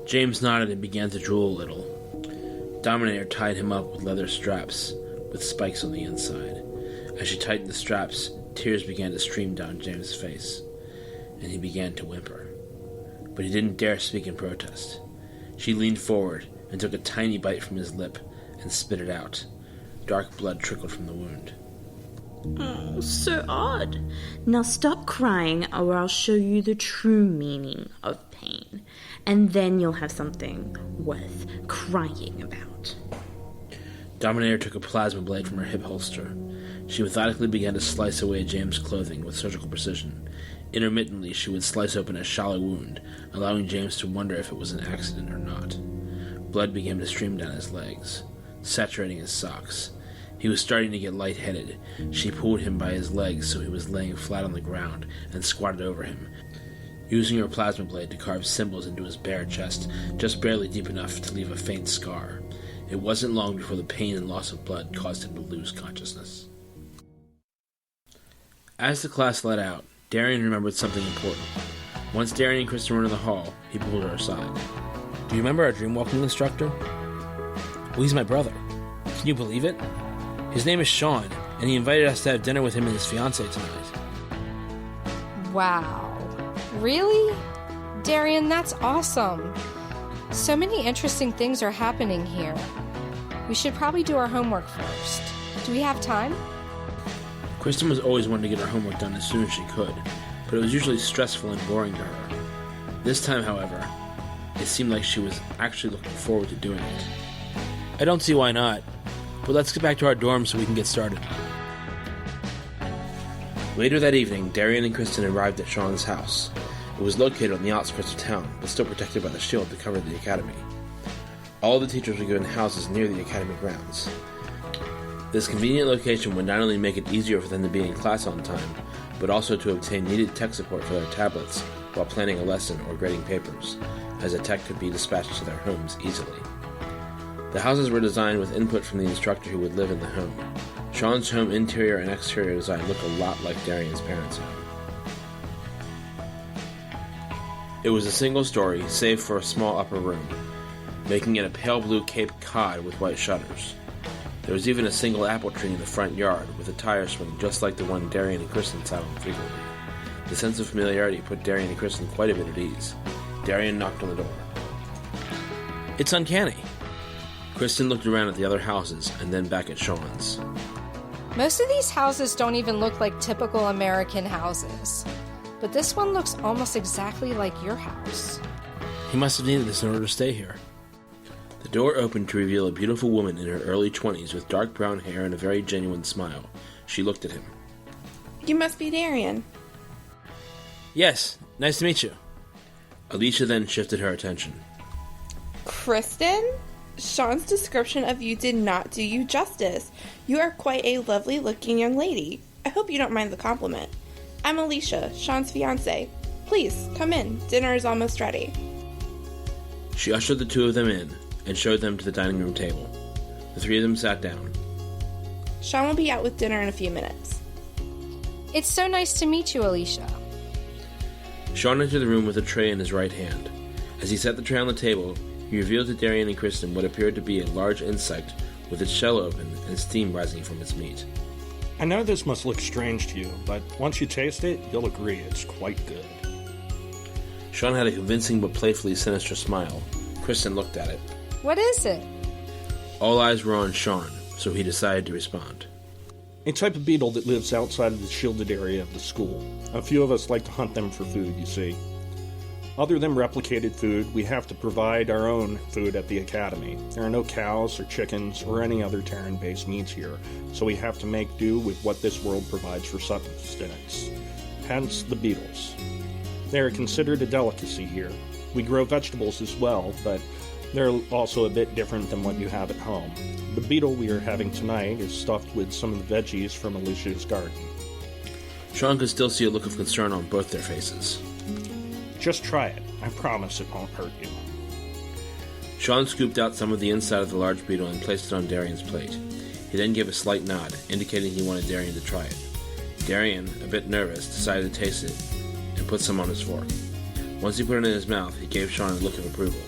James nodded and began to drool a little. Dominator tied him up with leather straps with spikes on the inside. As she tightened the straps, tears began to stream down James' face, and he began to whimper. But he didn't dare speak in protest. She leaned forward and took a tiny bite from his lip and spit it out. Dark blood trickled from the wound. Oh, so odd. Now stop crying, or I'll show you the true meaning of pain. And then you'll have something worth crying about. Dominator took a plasma blade from her hip holster. She methodically began to slice away James' clothing with surgical precision. Intermittently, she would slice open a shallow wound, allowing James to wonder if it was an accident or not. Blood began to stream down his legs, saturating his socks. He was starting to get lightheaded. She pulled him by his legs so he was laying flat on the ground and squatted over him, using her plasma blade to carve symbols into his bare chest, just barely deep enough to leave a faint scar. It wasn't long before the pain and loss of blood caused him to lose consciousness. As the class let out, Darian remembered something important. Once Darian and Kristen were in the hall, he pulled her aside. Do you remember our dreamwalking instructor? Well, he's my brother. Can you believe it? His name is Sean, and he invited us to have dinner with him and his fiancée tonight. Wow. Really? Darian, that's awesome. So many interesting things are happening here. We should probably do our homework first. Do we have time? Kristen was always wanting to get her homework done as soon as she could, but it was usually stressful and boring to her. This time, however, it seemed like she was actually looking forward to doing it. I don't see why not, but let's get back to our dorm so we can get started. Later that evening, Darian and Kristen arrived at Sean's house. It was located on the outskirts of town, but still protected by the shield that covered the academy. All the teachers were given houses near the academy grounds. This convenient location would not only make it easier for them to be in class on time, but also to obtain needed tech support for their tablets while planning a lesson or grading papers, as the tech could be dispatched to their homes easily. The houses were designed with input from the instructor who would live in the home. Sean's home interior and exterior design looked a lot like Darian's parents' home. It was a single story, save for a small upper room, making it a pale blue Cape Cod with white shutters. There was even a single apple tree in the front yard, with a tire swing just like the one Darian and Kristen sat on frequently. The sense of familiarity put Darian and Kristen quite a bit at ease. Darian knocked on the door. It's uncanny. Kristen looked around at the other houses, and then back at Sean's. Most of these houses don't even look like typical American houses. but this one looks almost exactly like your house. He must have needed this in order to stay here. The door opened to reveal a beautiful woman in her early 20s with dark brown hair and a very genuine smile. She looked at him. You must be Darian. Yes, nice to meet you. Alicia then shifted her attention. Kristen? Sean's description of you did not do you justice. You are quite a lovely-looking young lady. I hope you don't mind the compliment. I'm Alicia, Sean's fiancée. Please, come in. Dinner is almost ready. She ushered the two of them in and showed them to the dining room table. The three of them sat down. Sean will be out with dinner in a few minutes. It's so nice to meet you, Alicia. Sean entered the room with a tray in his right hand. As he set the tray on the table, he revealed to Darian and Kristen what appeared to be a large insect with its shell open and steam rising from its meat. I know this must look strange to you, but once you taste it, you'll agree it's quite good. Sean had a convincing but playfully sinister smile. Kristen looked at it. What is it? All eyes were on Sean, so he decided to respond. A type of beetle that lives outside of the shielded area of the school. A few of us like to hunt them for food, you see. Other than replicated food, we have to provide our own food at the academy. There are no cows or chickens or any other Terran-based meats here, so we have to make do with what this world provides for sustenance. Hence, the beetles. They are considered a delicacy here. We grow vegetables as well, but they're also a bit different than what you have at home. The beetle we are having tonight is stuffed with some of the veggies from Alicia's garden. Sean could still see a look of concern on both their faces. Just try it. I promise it won't hurt you. Sean scooped out some of the inside of the large beetle and placed it on Darian's plate. He then gave a slight nod, indicating he wanted Darian to try it. Darian, a bit nervous, decided to taste it and put some on his fork. Once he put it in his mouth, he gave Sean a look of approval.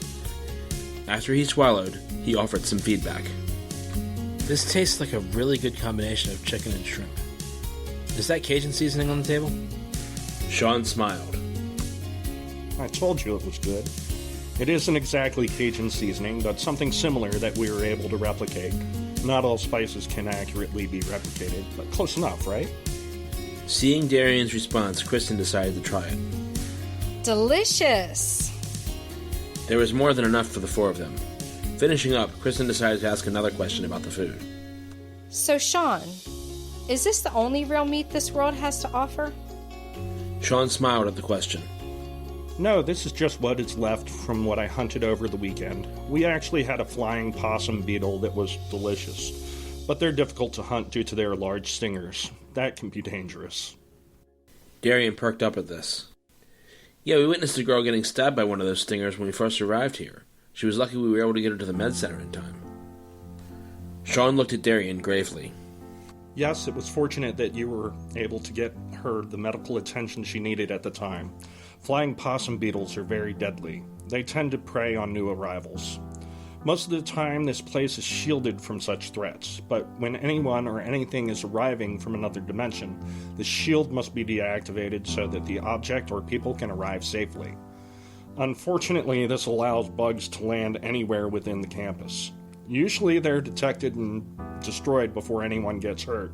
After he swallowed, he offered some feedback. This tastes like a really good combination of chicken and shrimp. Is that Cajun seasoning on the table? Sean smiled. I told you it was good. It isn't exactly Cajun seasoning, but something similar that we were able to replicate. Not all spices can accurately be replicated, but close enough, right? Seeing Darian's response, Kristen decided to try it. Delicious! There was more than enough for the four of them. Finishing up, Kristen decided to ask another question about the food. So, Sean, is this the only real meat this world has to offer? Sean smiled at the question. No, this is just what is left from what I hunted over the weekend. We actually had a flying possum beetle that was delicious, but they're difficult to hunt due to their large stingers. That can be dangerous. Darian perked up at this. Yeah, we witnessed a girl getting stabbed by one of those stingers when we first arrived here. She was lucky we were able to get her to the med center in time. Sean looked at Darian gravely. Yes, it was fortunate that you were able to get her the medical attention she needed at the time. Flying possum beetles are very deadly. They tend to prey on new arrivals. Most of the time, this place is shielded from such threats, but when anyone or anything is arriving from another dimension, the shield must be deactivated so that the object or people can arrive safely. Unfortunately, this allows bugs to land anywhere within the campus. Usually they're detected and destroyed before anyone gets hurt,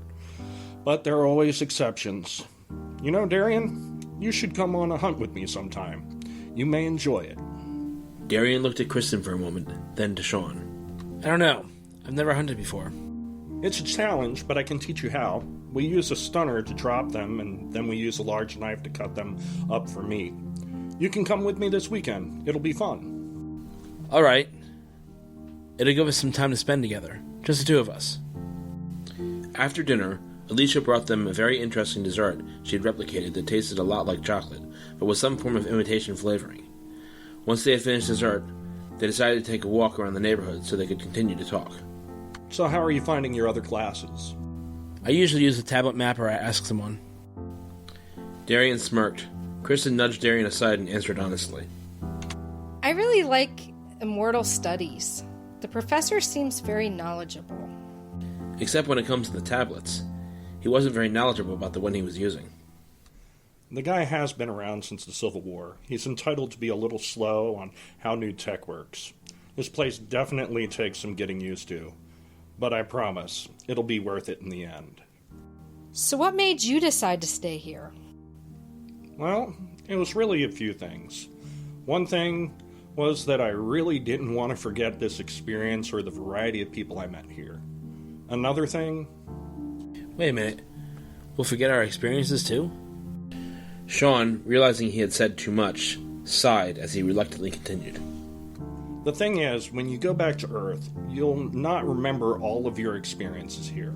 but there are always exceptions. You know, Darian, you should come on a hunt with me sometime. You may enjoy it. Darian looked at Kristen for a moment, then to Sean. I don't know. I've never hunted before. It's a challenge, but I can teach you how. We use a stunner to drop them, and then we use a large knife to cut them up for meat. You can come with me this weekend. It'll be fun. All right. It'll give us some time to spend together. Just the two of us. After dinner, Alicia brought them a very interesting dessert she had replicated that tasted a lot like chocolate, but with some form of imitation flavoring. Once they had finished dessert, they decided to take a walk around the neighborhood so they could continue to talk. So how are you finding your other classes? I usually use the tablet map or I ask someone. Darian smirked. Kristen nudged Darian aside and answered honestly. I really like immortal studies. The professor seems very knowledgeable. Except when it comes to the tablets. He wasn't very knowledgeable about the one he was using. The guy has been around since the Civil War. He's entitled to be a little slow on how new tech works. This place definitely takes some getting used to. But I promise, it'll be worth it in the end. So what made you decide to stay here? Well, it was really a few things. One thing was that I really didn't want to forget this experience or the variety of people I met here. Another thing... Wait a minute. We'll forget our experiences too? Sean, realizing he had said too much, sighed as he reluctantly continued. The thing is, when you go back to Earth, you'll not remember all of your experiences here.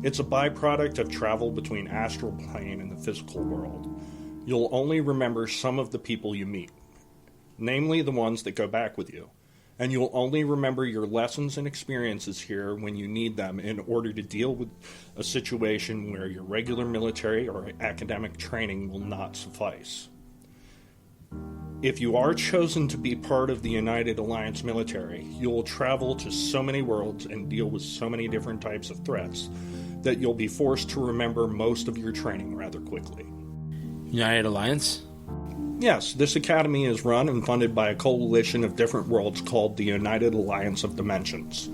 It's a byproduct of travel between astral plane and the physical world. You'll only remember some of the people you meet, namely the ones that go back with you. And you'll only remember your lessons and experiences here when you need them in order to deal with a situation where your regular military or academic training will not suffice. If you are chosen to be part of the United Alliance military, you'll travel to so many worlds and deal with so many different types of threats that you'll be forced to remember most of your training rather quickly. United Alliance? Yes, this academy is run and funded by a coalition of different worlds called the United Alliance of Dimensions.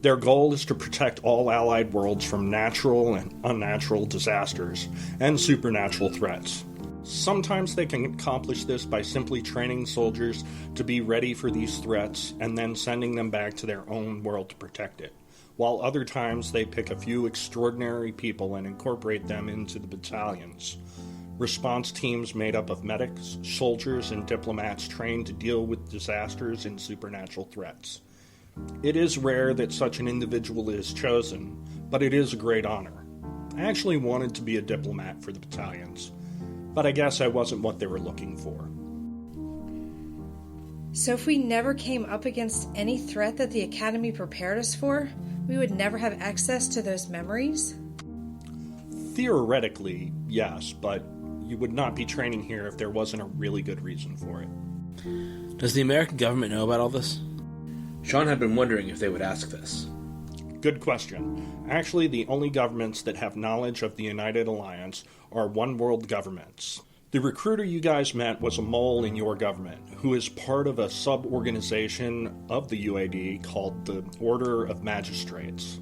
Their goal is to protect all allied worlds from natural and unnatural disasters and supernatural threats. Sometimes they can accomplish this by simply training soldiers to be ready for these threats and then sending them back to their own world to protect it, while other times they pick a few extraordinary people and incorporate them into the battalions. Response teams made up of medics, soldiers, and diplomats trained to deal with disasters and supernatural threats. It is rare that such an individual is chosen, but it is a great honor. I actually wanted to be a diplomat for the battalions, but I guess I wasn't what they were looking for. So if we never came up against any threat that the Academy prepared us for, we would never have access to those memories? Theoretically, yes, but you would not be training here if there wasn't a really good reason for it. Does the American government know about all this? Sean had been wondering if they would ask this. Good question. Actually, the only governments that have knowledge of the United Alliance are one-world governments. The recruiter you guys met was a mole in your government, who is part of a sub-organization of the UAD called the Order of Magistrates.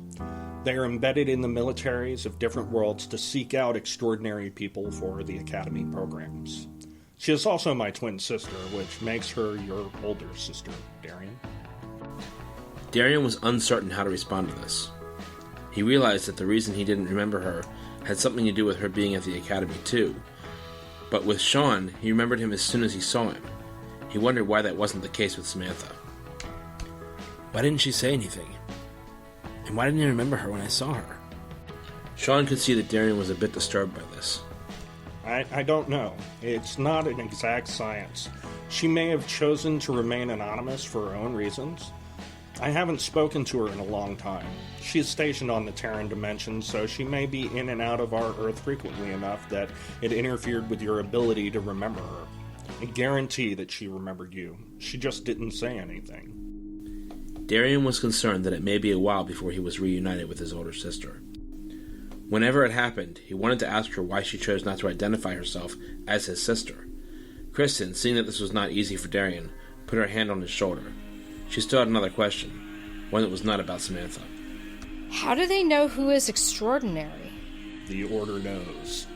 They are embedded in the militaries of different worlds to seek out extraordinary people for the Academy programs. She is also my twin sister, which makes her your older sister, Darian. Darian was uncertain how to respond to this. He realized that the reason he didn't remember her had something to do with her being at the Academy too. But with Sean, he remembered him as soon as he saw him. He wondered why that wasn't the case with Samantha. Why didn't she say anything? And why didn't I remember her when I saw her? Sean could see that Darian was a bit disturbed by this. I don't know. It's not an exact science. She may have chosen to remain anonymous for her own reasons. I haven't spoken to her in a long time. She is stationed on the Terran dimension, so she may be in and out of our Earth frequently enough that it interfered with your ability to remember her. I guarantee that she remembered you. She just didn't say anything. Darian was concerned that it may be a while before he was reunited with his older sister. Whenever it happened, he wanted to ask her why she chose not to identify herself as his sister. Kristen, seeing that this was not easy for Darian, put her hand on his shoulder. She still had another question, one that was not about Samantha. How do they know who is extraordinary? The Order knows.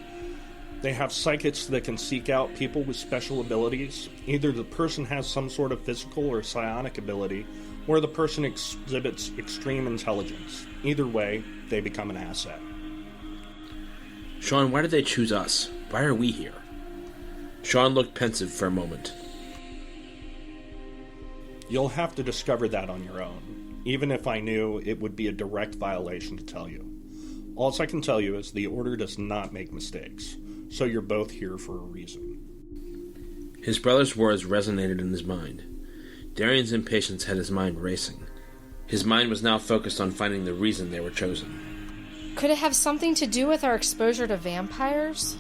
They have psychics that can seek out people with special abilities. Either the person has some sort of physical or psionic ability, or the person exhibits extreme intelligence. Either way, they become an asset. Sean, why did they choose us? Why are we here? Sean looked pensive for a moment. You'll have to discover that on your own. Even if I knew, it would be a direct violation to tell you. All I can tell you is the Order does not make mistakes, so you're both here for a reason. His brother's words resonated in his mind. Darian's impatience had his mind racing. His mind was now focused on finding the reason they were chosen. Could it have something to do with our exposure to vampires?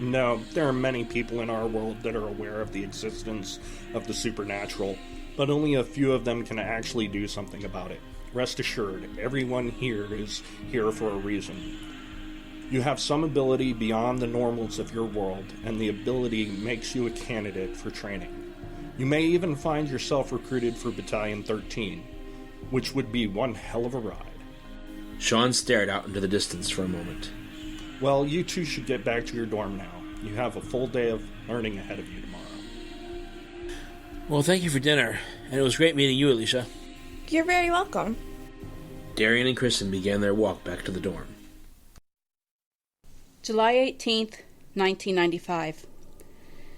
No, there are many people in our world that are aware of the existence of the supernatural, but only a few of them can actually do something about it. Rest assured, everyone here is here for a reason. You have some ability beyond the normals of your world, and the ability makes you a candidate for training. You may even find yourself recruited for Battalion 13, which would be one hell of a ride. Sean stared out into the distance for a moment. Well, you two should get back to your dorm now. You have a full day of learning ahead of you tomorrow. Well, thank you for dinner, and it was great meeting you, Alicia. You're very welcome. Darian and Kristen began their walk back to the dorm. July 18th, 1995.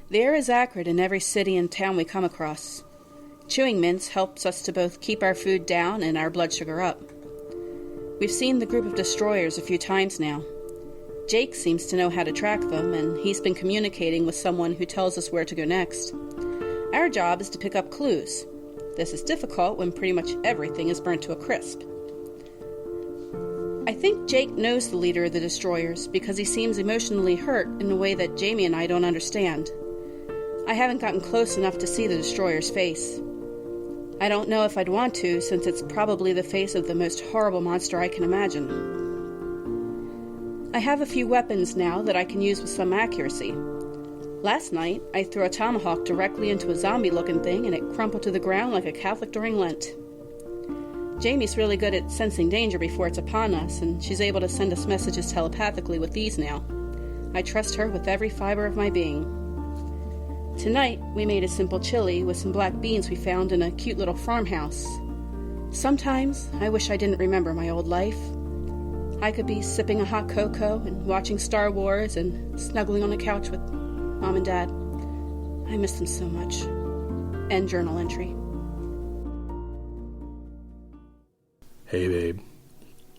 The air is acrid in every city and town we come across. Chewing mints helps us to both keep our food down and our blood sugar up. We've seen the group of destroyers a few times now. Jake seems to know how to track them, and he's been communicating with someone who tells us where to go next. Our job is to pick up clues. This is difficult when pretty much everything is burnt to a crisp. I think Jake knows the leader of the destroyers because he seems emotionally hurt in a way that Jamie and I don't understand. I haven't gotten close enough to see the destroyer's face. I don't know if I'd want to, since it's probably the face of the most horrible monster I can imagine. I have a few weapons now that I can use with some accuracy. Last night, I threw a tomahawk directly into a zombie-looking thing, and it crumpled to the ground like a Catholic during Lent. Jamie's really good at sensing danger before it's upon us, and she's able to send us messages telepathically with these now. I trust her with every fiber of my being. Tonight, we made a simple chili with some black beans we found in a cute little farmhouse. Sometimes, I wish I didn't remember my old life. I could be sipping a hot cocoa and watching Star Wars and snuggling on the couch with Mom and Dad. I miss them so much. End journal entry. Hey, babe.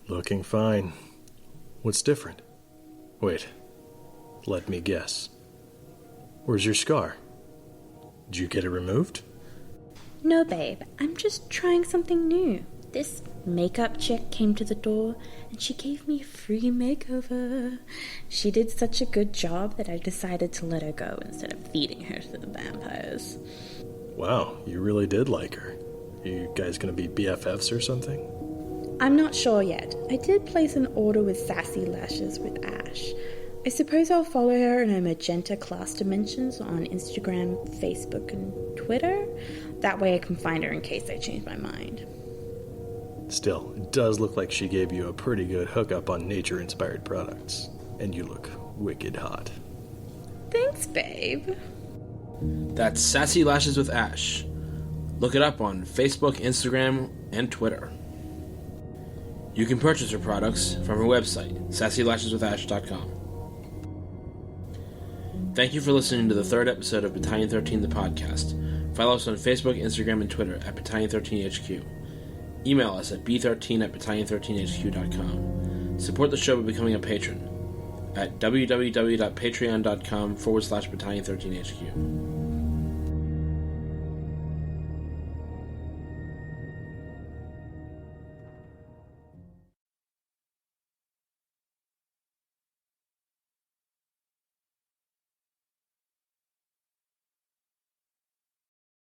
Looking fine. What's different? Wait. Let me guess. Where's your scar? Did you get it removed? No, babe. I'm just trying something new. This makeup chick came to the door, and she gave me a free makeover. She did such a good job that I decided to let her go instead of feeding her to the vampires. Wow, you really did like her. You guys gonna be BFFs or something? I'm not sure yet. I did place an order with Sassy Lashes with Ash. I suppose I'll follow her in her magenta class dimensions on Instagram, Facebook, and Twitter. That way I can find her in case I change my mind. Still, it does look like she gave you a pretty good hookup on nature-inspired products. And you look wicked hot. Thanks, babe. That's Sassy Lashes with Ash. Look it up on Facebook, Instagram, and Twitter. You can purchase her products from her website, sassylasheswithash.com. Thank you for listening to the third episode of Battalion 13, the podcast. Follow us on Facebook, Instagram, and Twitter at Battalion 13HQ. Email us at b13@battalion13hq.com. Support the show by becoming a patron at www.patreon.com/Battalion13HQ.